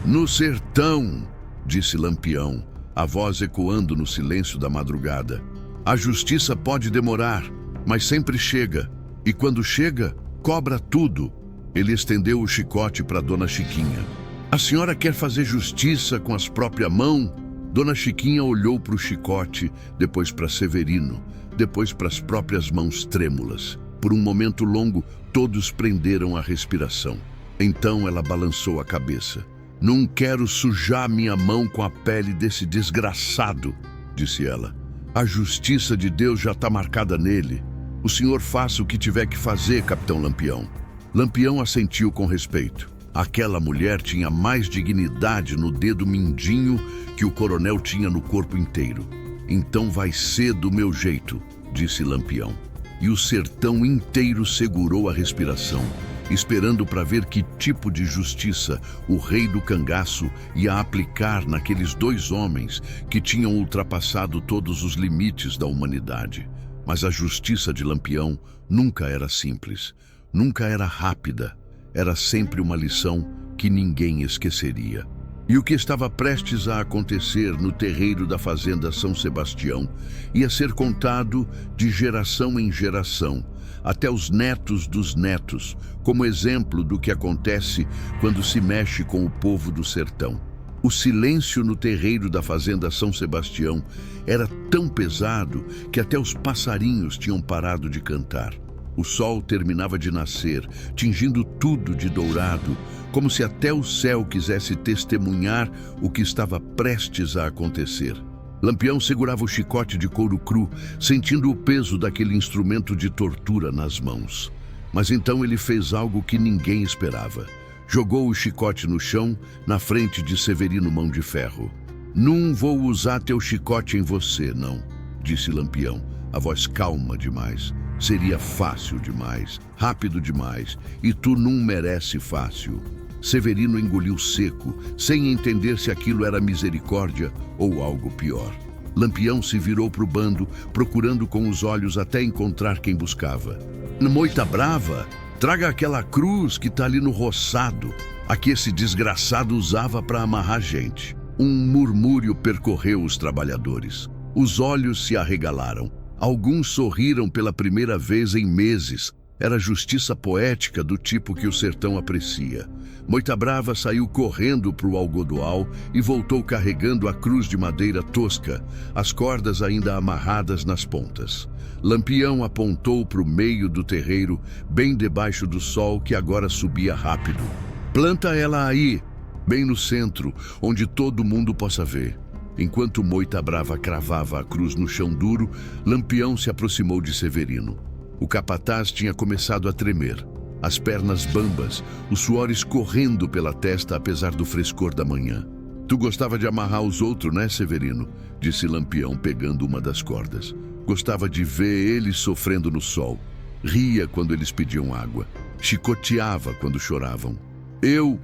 No sertão, disse Lampião, a voz ecoando no silêncio da madrugada. A justiça pode demorar, mas sempre chega. E quando chega, cobra tudo. Ele estendeu o chicote para Dona Chiquinha. A senhora quer fazer justiça com as próprias mãos? Dona Chiquinha olhou para o chicote, depois para Severino, depois para as próprias mãos trêmulas. Por um momento longo, todos prenderam a respiração. Então ela balançou a cabeça. Não quero sujar minha mão com a pele desse desgraçado, disse ela. A justiça de Deus já está marcada nele. O senhor faça o que tiver que fazer, Capitão Lampião. Lampião assentiu com respeito. Aquela mulher tinha mais dignidade no dedo mindinho que o coronel tinha no corpo inteiro. Então vai ser do meu jeito, disse Lampião. E o sertão inteiro segurou a respiração, esperando para ver que tipo de justiça o rei do cangaço ia aplicar naqueles 2 homens que tinham ultrapassado todos os limites da humanidade. Mas a justiça de Lampião nunca era simples, nunca era rápida. Era sempre uma lição que ninguém esqueceria. E o que estava prestes a acontecer no terreiro da fazenda São Sebastião ia ser contado de geração em geração, até os netos dos netos, como exemplo do que acontece quando se mexe com o povo do sertão. O silêncio no terreiro da fazenda São Sebastião era tão pesado que até os passarinhos tinham parado de cantar. O sol terminava de nascer, tingindo tudo de dourado, como se até o céu quisesse testemunhar o que estava prestes a acontecer. Lampião segurava o chicote de couro cru, sentindo o peso daquele instrumento de tortura nas mãos. Mas então ele fez algo que ninguém esperava. Jogou o chicote no chão, na frente de Severino Mão de Ferro. Não vou usar teu chicote em você, não, disse Lampião, a voz calma demais. Seria fácil demais, rápido demais, e tu não merece fácil. Severino engoliu seco, sem entender se aquilo era misericórdia ou algo pior. Lampião se virou para o bando, procurando com os olhos até encontrar quem buscava. Moita brava, traga aquela cruz que está ali no roçado, a que esse desgraçado usava para amarrar gente. Um murmúrio percorreu os trabalhadores. Os olhos se arregalaram. Alguns sorriram pela primeira vez em meses. Era justiça poética do tipo que o sertão aprecia. Moita Brava saiu correndo para o algodoal e voltou carregando a cruz de madeira tosca, as cordas ainda amarradas nas pontas. Lampião apontou para o meio do terreiro, bem debaixo do sol que agora subia rápido. Planta ela aí, bem no centro, onde todo mundo possa ver. Enquanto Moita Brava cravava a cruz no chão duro, Lampião se aproximou de Severino. O capataz tinha começado a tremer, as pernas bambas, o suor escorrendo pela testa apesar do frescor da manhã. Tu gostava de amarrar os outros, né, Severino? Disse Lampião, pegando uma das cordas. Gostava de ver eles sofrendo no sol. Ria quando eles pediam água. Chicoteava quando choravam. Eu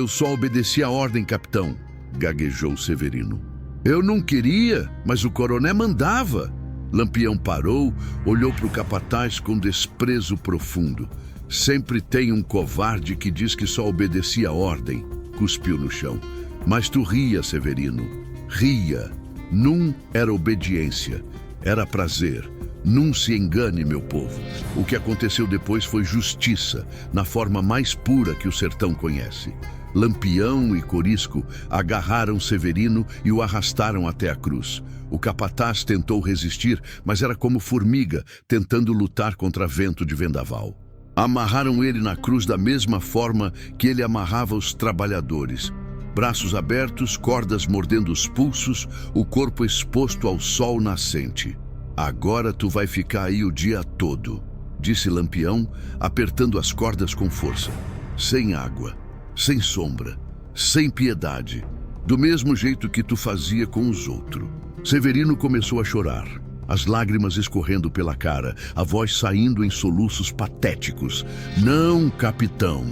só obedeci a ordem, capitão, gaguejou Severino. Eu não queria, mas o coronel mandava. Lampião parou, olhou para o capataz com desprezo profundo. Sempre tem um covarde que diz que só obedecia a ordem, cuspiu no chão. Mas tu ria, Severino, ria. Não era obediência, era prazer. Não se engane, meu povo. O que aconteceu depois foi justiça, na forma mais pura que o sertão conhece. Lampião e Corisco agarraram Severino e o arrastaram até a cruz. O capataz tentou resistir, mas era como formiga, tentando lutar contra vento de vendaval. Amarraram ele na cruz da mesma forma que ele amarrava os trabalhadores. Braços abertos, cordas mordendo os pulsos, o corpo exposto ao sol nascente. Agora tu vai ficar aí o dia todo, disse Lampião, apertando as cordas com força. Sem água, sem sombra, sem piedade, do mesmo jeito que tu fazia com os outros. Severino começou a chorar, as lágrimas escorrendo pela cara, a voz saindo em soluços patéticos. Não, capitão,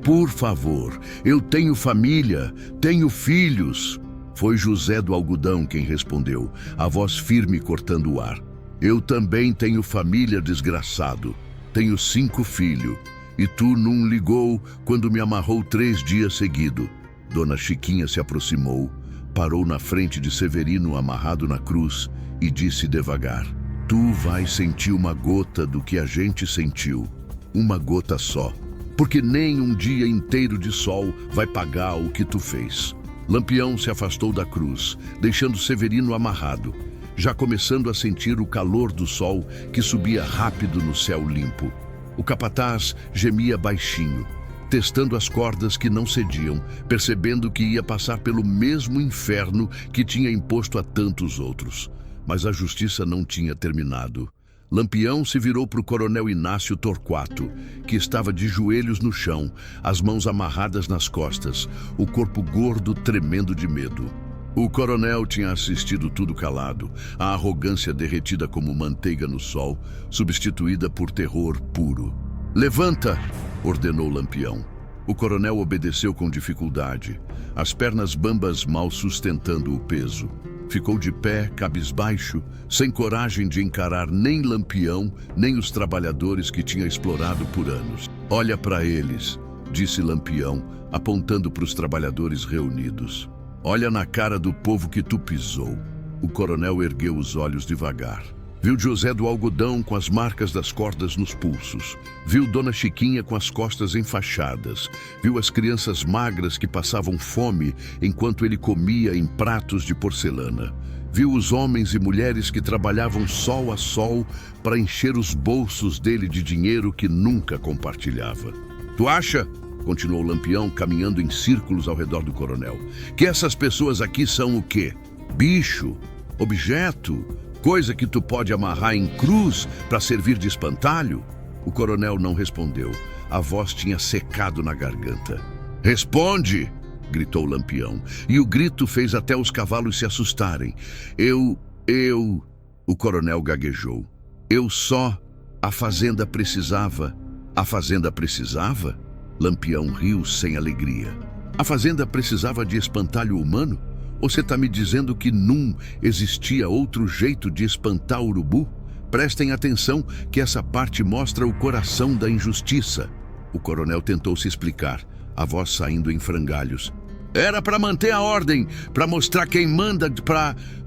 por favor, eu tenho família, tenho filhos. Foi José do Algodão quem respondeu, a voz firme cortando o ar. Eu também tenho família, desgraçado. Tenho 5 filhos. E tu não ligou quando me amarrou 3 dias seguidos. Dona Chiquinha se aproximou, parou na frente de Severino amarrado na cruz e disse devagar: tu vais sentir uma gota do que a gente sentiu. Uma gota só. Porque nem um dia inteiro de sol vai pagar o que tu fez. Lampião se afastou da cruz, deixando Severino amarrado, já começando a sentir o calor do sol que subia rápido no céu limpo. O capataz gemia baixinho, testando as cordas que não cediam, percebendo que ia passar pelo mesmo inferno que tinha imposto a tantos outros. Mas a justiça não tinha terminado. Lampião se virou para o coronel Inácio Torquato, que estava de joelhos no chão, as mãos amarradas nas costas, o corpo gordo tremendo de medo. O coronel tinha assistido tudo calado, a arrogância derretida como manteiga no sol, substituída por terror puro. Levanta! Ordenou Lampião. O coronel obedeceu com dificuldade, as pernas bambas mal sustentando o peso. Ficou de pé, cabisbaixo, sem coragem de encarar nem Lampião, nem os trabalhadores que tinha explorado por anos. Olha para eles, disse Lampião, apontando para os trabalhadores reunidos. Olha na cara do povo que tu pisou. O coronel ergueu os olhos devagar. Viu José do Algodão com as marcas das cordas nos pulsos. Viu Dona Chiquinha com as costas enfaixadas. Viu as crianças magras que passavam fome enquanto ele comia em pratos de porcelana. Viu os homens e mulheres que trabalhavam sol a sol para encher os bolsos dele de dinheiro que nunca compartilhava. Tu acha, continuou Lampião, caminhando em círculos ao redor do coronel, que essas pessoas aqui são o quê? Bicho? Objeto? Coisa que tu pode amarrar em cruz para servir de espantalho? O coronel não respondeu. A voz tinha secado na garganta. Responde! Gritou Lampião. E o grito fez até os cavalos se assustarem. Eu... O coronel gaguejou. A fazenda precisava... A fazenda precisava? Lampião riu sem alegria. A fazenda precisava de espantalho humano? Ou você está me dizendo que não existia outro jeito de espantar o urubu? Prestem atenção que essa parte mostra o coração da injustiça. O coronel tentou se explicar, a voz saindo em frangalhos. Era para manter a ordem, para mostrar quem manda,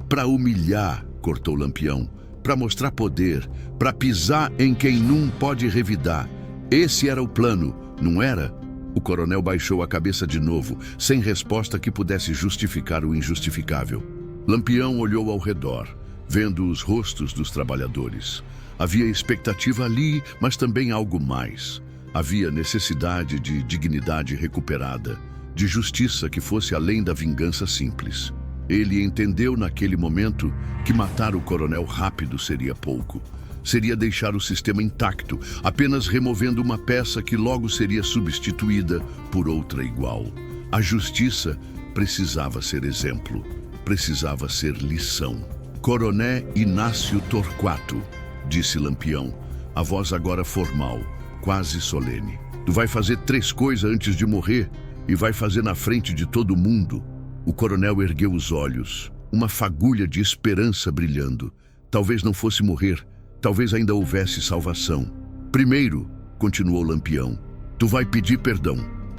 para humilhar, cortou Lampião. Para mostrar poder, para pisar em quem não pode revidar. Esse era o plano, não era? O coronel baixou a cabeça de novo, sem resposta que pudesse justificar o injustificável. Lampião olhou ao redor, vendo os rostos dos trabalhadores. Havia expectativa ali, mas também algo mais. Havia necessidade de dignidade recuperada, de justiça que fosse além da vingança simples. Ele entendeu naquele momento que matar o coronel rápido seria pouco. Seria deixar o sistema intacto, apenas removendo uma peça que logo seria substituída por outra igual. A justiça precisava ser exemplo, precisava ser lição. Coronel Inácio Torquato, disse Lampião, a voz agora formal, quase solene. Tu vai fazer 3 coisas antes de morrer e vai fazer na frente de todo mundo. O coronel ergueu os olhos, uma fagulha de esperança brilhando. Talvez não fosse morrer, talvez ainda houvesse salvação. Primeiro, continuou Lampião, tu vai pedir perdão,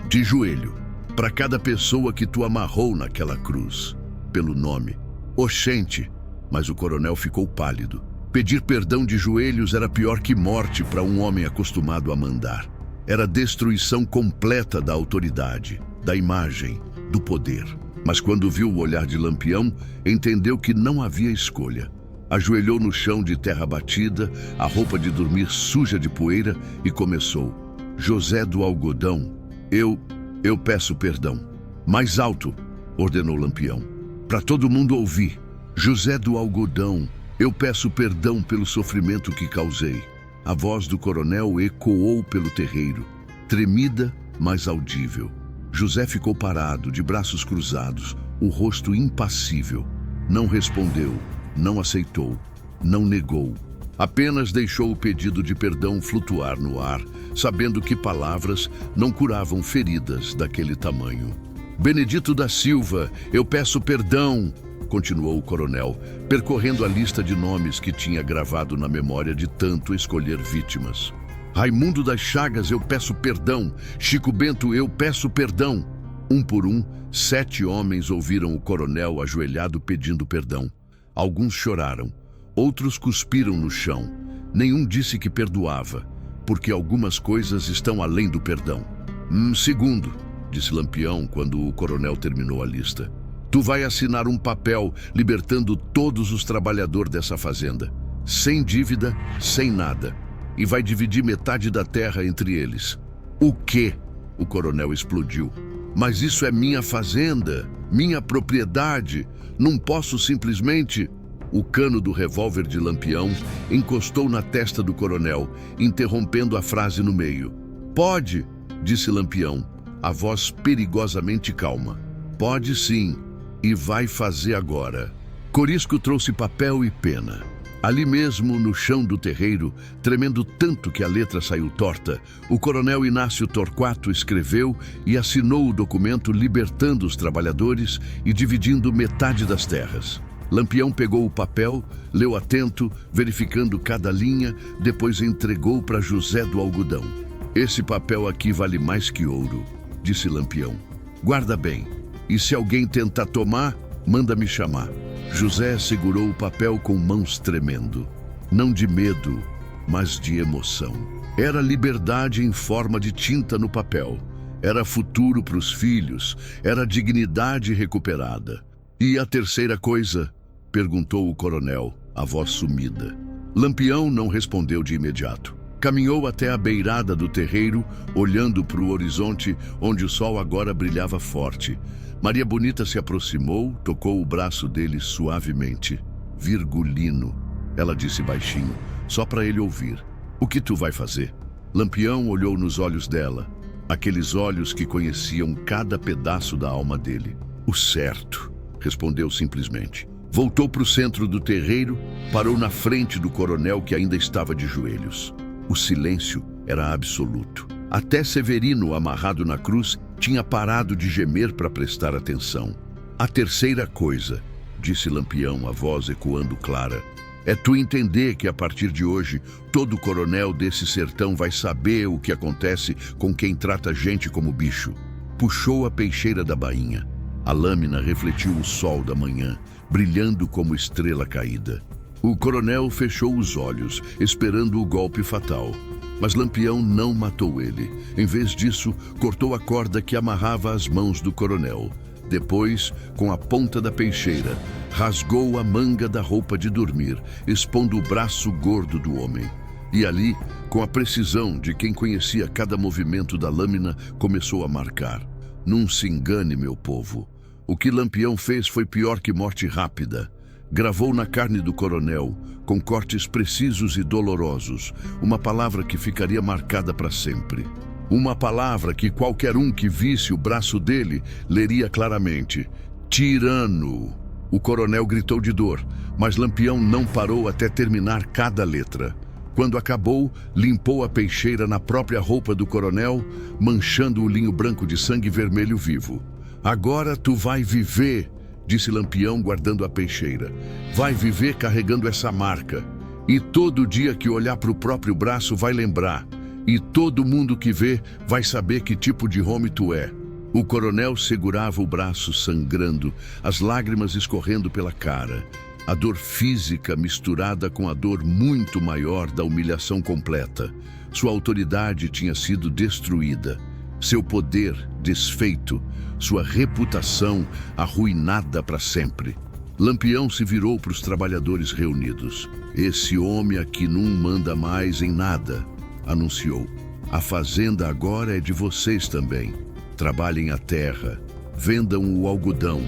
de joelho, para cada pessoa que tu amarrou naquela cruz, pelo nome. Oxente, mas o coronel ficou pálido. Pedir perdão de joelhos era pior que morte para um homem acostumado a mandar. Era destruição completa da autoridade, da imagem, do poder. Mas quando viu o olhar de Lampião, entendeu que não havia escolha. Ajoelhou no chão de terra batida, a roupa de dormir suja de poeira e começou. José do Algodão, eu peço perdão. Mais alto, ordenou Lampião. Para todo mundo ouvir. José do Algodão, eu peço perdão pelo sofrimento que causei. A voz do coronel ecoou pelo terreiro, tremida, mas audível. José ficou parado, de braços cruzados, o rosto impassível. Não respondeu, não aceitou, não negou. Apenas deixou o pedido de perdão flutuar no ar, sabendo que palavras não curavam feridas daquele tamanho. Benedito da Silva, eu peço perdão, continuou o coronel, percorrendo a lista de nomes que tinha gravado na memória de tanto escolher vítimas. Raimundo das Chagas, eu peço perdão. Chico Bento, eu peço perdão. Um por um, 7 homens ouviram o coronel ajoelhado pedindo perdão. Alguns choraram, outros cuspiram no chão. Nenhum disse que perdoava, porque algumas coisas estão além do perdão. Segundo, disse Lampião quando o coronel terminou a lista. Tu vai assinar um papel libertando todos os trabalhadores dessa fazenda. Sem dívida, sem nada. E vai dividir metade da terra entre eles. O quê? O coronel explodiu. Mas isso é minha fazenda, minha propriedade. Não posso simplesmente... O cano do revólver de Lampião encostou na testa do coronel, interrompendo a frase no meio. Pode, disse Lampião, a voz perigosamente calma. Pode sim, e vai fazer agora. Corisco trouxe papel e pena. Ali mesmo, no chão do terreiro, tremendo tanto que a letra saiu torta, o coronel Inácio Torquato escreveu e assinou o documento libertando os trabalhadores e dividindo metade das terras. Lampião pegou o papel, leu atento, verificando cada linha, depois entregou para José do Algodão. Esse papel aqui vale mais que ouro, disse Lampião. Guarda bem, e se alguém tentar tomar, manda me chamar. José segurou o papel com mãos tremendo. Não de medo, mas de emoção. Era liberdade em forma de tinta no papel. Era futuro para os filhos, era dignidade recuperada. E a terceira coisa? Perguntou o coronel, a voz sumida. Lampião não respondeu de imediato. Caminhou até a beirada do terreiro, olhando para o horizonte, onde o sol agora brilhava forte. Maria Bonita se aproximou, tocou o braço dele suavemente. Virgulino, ela disse baixinho, só para ele ouvir. O que tu vai fazer? Lampião olhou nos olhos dela, aqueles olhos que conheciam cada pedaço da alma dele. O certo, respondeu simplesmente. Voltou para o centro do terreiro, parou na frente do coronel que ainda estava de joelhos. O silêncio era absoluto. Até Severino, amarrado na cruz, tinha parado de gemer para prestar atenção. A terceira coisa, disse Lampião, a voz ecoando clara, é tu entender que a partir de hoje, todo coronel desse sertão vai saber o que acontece com quem trata gente como bicho. Puxou a peixeira da bainha. A lâmina refletiu o sol da manhã, brilhando como estrela caída. O coronel fechou os olhos, esperando o golpe fatal. Mas Lampião não matou ele. Em vez disso, cortou a corda que amarrava as mãos do coronel. Depois, com a ponta da peixeira, rasgou a manga da roupa de dormir, expondo o braço gordo do homem. E ali, com a precisão de quem conhecia cada movimento da lâmina, começou a marcar. Não se engane, meu povo. O que Lampião fez foi pior que morte rápida. Gravou na carne do coronel, com cortes precisos e dolorosos, uma palavra que ficaria marcada para sempre. Uma palavra que qualquer um que visse o braço dele leria claramente. Tirano! O coronel gritou de dor, mas Lampião não parou até terminar cada letra. Quando acabou, limpou a peixeira na própria roupa do coronel, manchando o linho branco de sangue vermelho vivo. Agora tu vai viver, disse Lampião guardando a peixeira. Vai viver carregando essa marca. E todo dia que olhar para o próprio braço vai lembrar. E todo mundo que vê vai saber que tipo de homem tu é. O coronel segurava o braço sangrando, as lágrimas escorrendo pela cara. A dor física misturada com a dor muito maior da humilhação completa. Sua autoridade tinha sido destruída. Seu poder desfeito, sua reputação arruinada para sempre. Lampião se virou para os trabalhadores reunidos. Esse homem aqui não manda mais em nada, anunciou. A fazenda agora é de vocês também. Trabalhem a terra, vendam o algodão,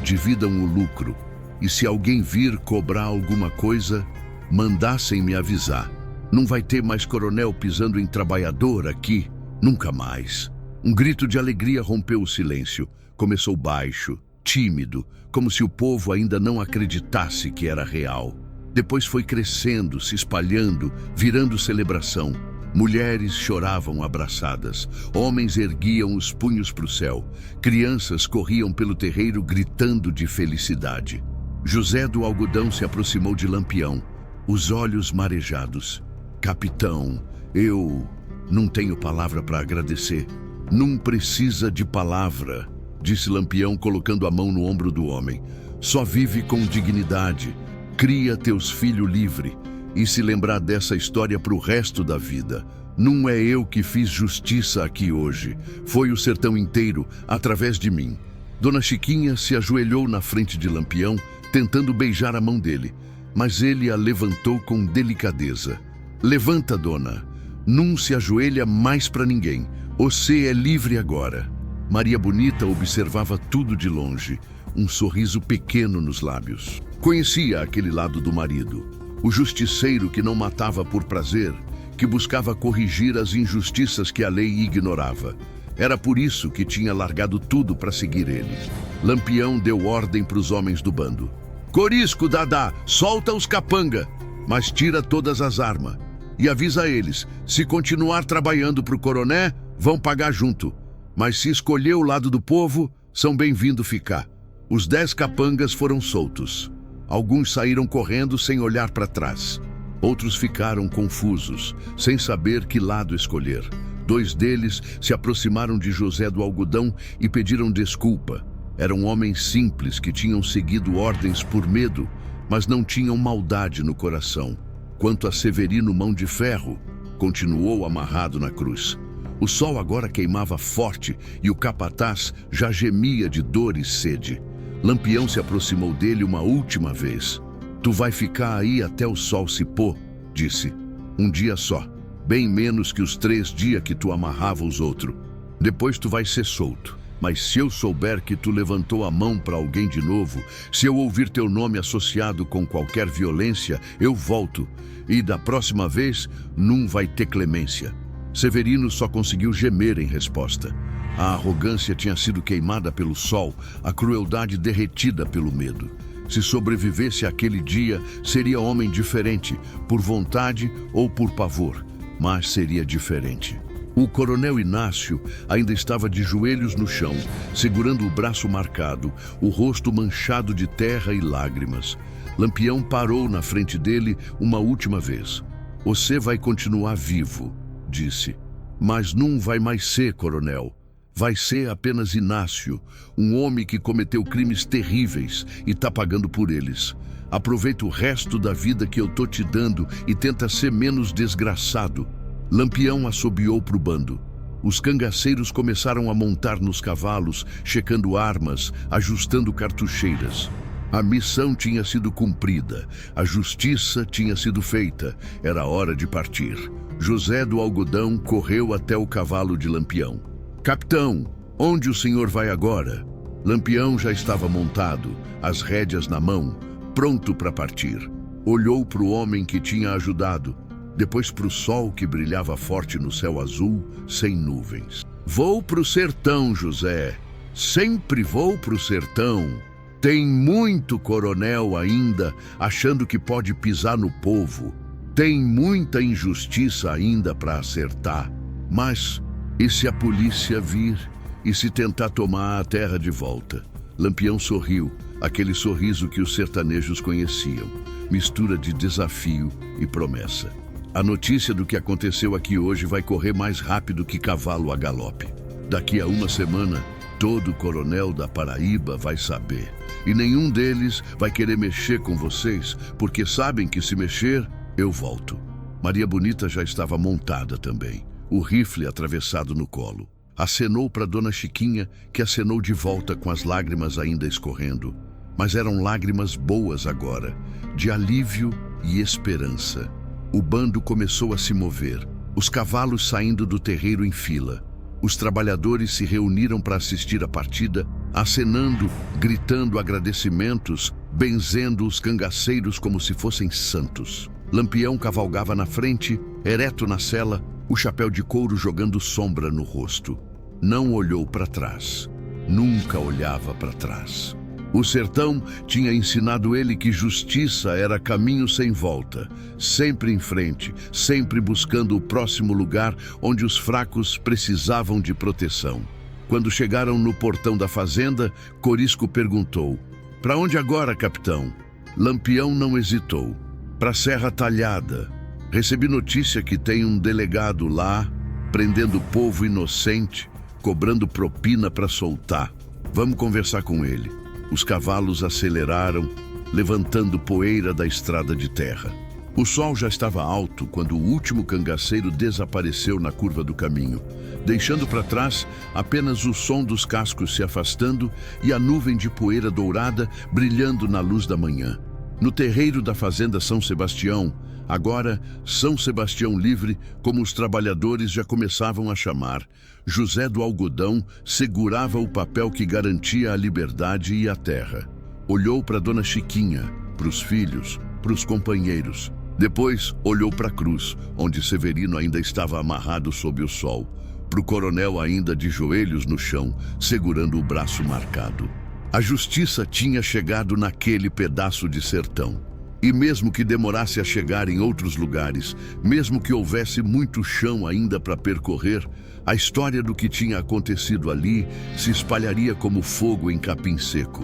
dividam o lucro, e se alguém vir cobrar alguma coisa, mandassem me avisar. Não vai ter mais coronel pisando em trabalhador aqui, nunca mais. Um grito de alegria rompeu o silêncio. Começou baixo, tímido, como se o povo ainda não acreditasse que era real. Depois foi crescendo, se espalhando, virando celebração. Mulheres choravam abraçadas, homens erguiam os punhos para o céu, crianças corriam pelo terreiro gritando de felicidade. José do Algodão se aproximou de Lampião, os olhos marejados. Capitão, eu não tenho palavra para agradecer. Não precisa de palavra, disse Lampião colocando a mão no ombro do homem. Só vive com dignidade, cria teus filhos livre e se lembrar dessa história pro resto da vida. Não é eu que fiz justiça aqui hoje, foi o sertão inteiro, através de mim. Dona Chiquinha se ajoelhou na frente de Lampião, tentando beijar a mão dele, mas ele a levantou com delicadeza. Levanta, dona, não se ajoelha mais para ninguém, você é livre agora. Maria Bonita observava tudo de longe, um sorriso pequeno nos lábios. Conhecia aquele lado do marido, o justiceiro que não matava por prazer, que buscava corrigir as injustiças que a lei ignorava. Era por isso que tinha largado tudo para seguir ele. Lampião deu ordem para os homens do bando. Corisco, Dadá, solta os capanga, mas tira todas as armas. E avisa eles, se continuar trabalhando para o coroné, vão pagar junto. Mas se escolher o lado do povo, são bem-vindos ficar. Os 10 capangas foram soltos. Alguns saíram correndo sem olhar para trás. Outros ficaram confusos, sem saber que lado escolher. 2 deles se aproximaram de José do Algodão e pediram desculpa. Eram homens simples que tinham seguido ordens por medo, mas não tinham maldade no coração. Quanto a Severino Mão de Ferro, continuou amarrado na cruz. O sol agora queimava forte e o capataz já gemia de dor e sede. Lampião se aproximou dele uma última vez. Tu vai ficar aí até o sol se pôr, disse. Um dia só, bem menos que os 3 dias que tu amarrava os outros. Depois tu vai ser solto. Mas se eu souber que tu levantou a mão para alguém de novo, se eu ouvir teu nome associado com qualquer violência, eu volto. E da próxima vez, não vai ter clemência. Severino só conseguiu gemer em resposta. A arrogância tinha sido queimada pelo sol, a crueldade derretida pelo medo. Se sobrevivesse àquele dia, seria homem diferente, por vontade ou por pavor, mas seria diferente. O coronel Inácio ainda estava de joelhos no chão, segurando o braço marcado, o rosto manchado de terra e lágrimas. Lampião parou na frente dele uma última vez. Você vai continuar vivo, disse. Mas não vai mais ser, coronel. Vai ser apenas Inácio, um homem que cometeu crimes terríveis e está pagando por eles. Aproveita o resto da vida que eu tô te dando e tenta ser menos desgraçado. Lampião assobiou para o bando. Os cangaceiros começaram a montar nos cavalos, checando armas, ajustando cartucheiras. A missão tinha sido cumprida, a justiça tinha sido feita, era hora de partir. José do Algodão correu até o cavalo de Lampião. Capitão, onde o senhor vai agora? Lampião já estava montado, as rédeas na mão, pronto para partir. Olhou para o homem que tinha ajudado, depois para o sol que brilhava forte no céu azul, sem nuvens. Vou para o sertão, José. Sempre vou para o sertão. Tem muito coronel ainda achando que pode pisar no povo. Tem muita injustiça ainda para acertar. Mas e se a polícia vir e se tentar tomar a terra de volta? Lampião sorriu, aquele sorriso que os sertanejos conheciam, mistura de desafio e promessa. A notícia do que aconteceu aqui hoje vai correr mais rápido que cavalo a galope. Daqui a uma semana, todo coronel da Paraíba vai saber. E nenhum deles vai querer mexer com vocês, porque sabem que se mexer, eu volto. Maria Bonita já estava montada também, o rifle atravessado no colo. Acenou para Dona Chiquinha, que acenou de volta com as lágrimas ainda escorrendo. Mas eram lágrimas boas agora, de alívio e esperança. O bando começou a se mover, os cavalos saindo do terreiro em fila. Os trabalhadores se reuniram para assistir a partida, acenando, gritando agradecimentos, benzendo os cangaceiros como se fossem santos. Lampião cavalgava na frente, ereto na sela, o chapéu de couro jogando sombra no rosto. Não olhou para trás. Nunca olhava para trás. O sertão tinha ensinado ele que justiça era caminho sem volta, sempre em frente, sempre buscando o próximo lugar onde os fracos precisavam de proteção. Quando chegaram no portão da fazenda, Corisco perguntou: "Para onde agora, capitão?" Lampião não hesitou. "Para Serra Talhada. Recebi notícia que tem um delegado lá, prendendo povo inocente, cobrando propina para soltar. Vamos conversar com ele." Os cavalos aceleraram, levantando poeira da estrada de terra. O sol já estava alto quando o último cangaceiro desapareceu na curva do caminho, deixando para trás apenas o som dos cascos se afastando e a nuvem de poeira dourada brilhando na luz da manhã. No terreiro da fazenda São Sebastião, agora São Sebastião Livre, como os trabalhadores já começavam a chamar, José do Algodão segurava o papel que garantia a liberdade e a terra. Olhou para Dona Chiquinha, para os filhos, para os companheiros. Depois olhou para a cruz, onde Severino ainda estava amarrado sob o sol, para o coronel ainda de joelhos no chão, segurando o braço marcado. A justiça tinha chegado naquele pedaço de sertão. E mesmo que demorasse a chegar em outros lugares, mesmo que houvesse muito chão ainda para percorrer, a história do que tinha acontecido ali se espalharia como fogo em capim seco.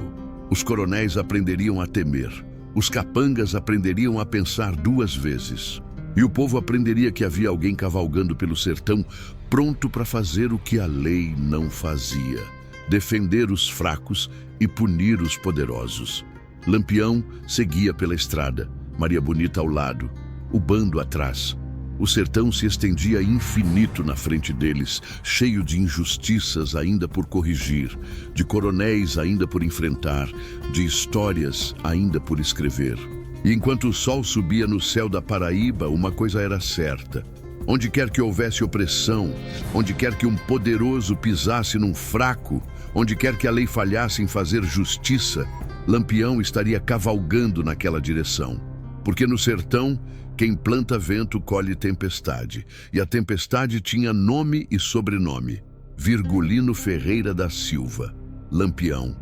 Os coronéis aprenderiam a temer. Os capangas aprenderiam a pensar duas vezes. E o povo aprenderia que havia alguém cavalgando pelo sertão, pronto para fazer o que a lei não fazia: defender os fracos e punir os poderosos. Lampião seguia pela estrada, Maria Bonita ao lado, o bando atrás. O sertão se estendia infinito na frente deles, cheio de injustiças ainda por corrigir, de coronéis ainda por enfrentar, de histórias ainda por escrever. E enquanto o sol subia no céu da Paraíba, uma coisa era certa: onde quer que houvesse opressão, onde quer que um poderoso pisasse num fraco, onde quer que a lei falhasse em fazer justiça, Lampião estaria cavalgando naquela direção. Porque no sertão, quem planta vento colhe tempestade, e a tempestade tinha nome e sobrenome: Virgulino Ferreira da Silva, Lampião.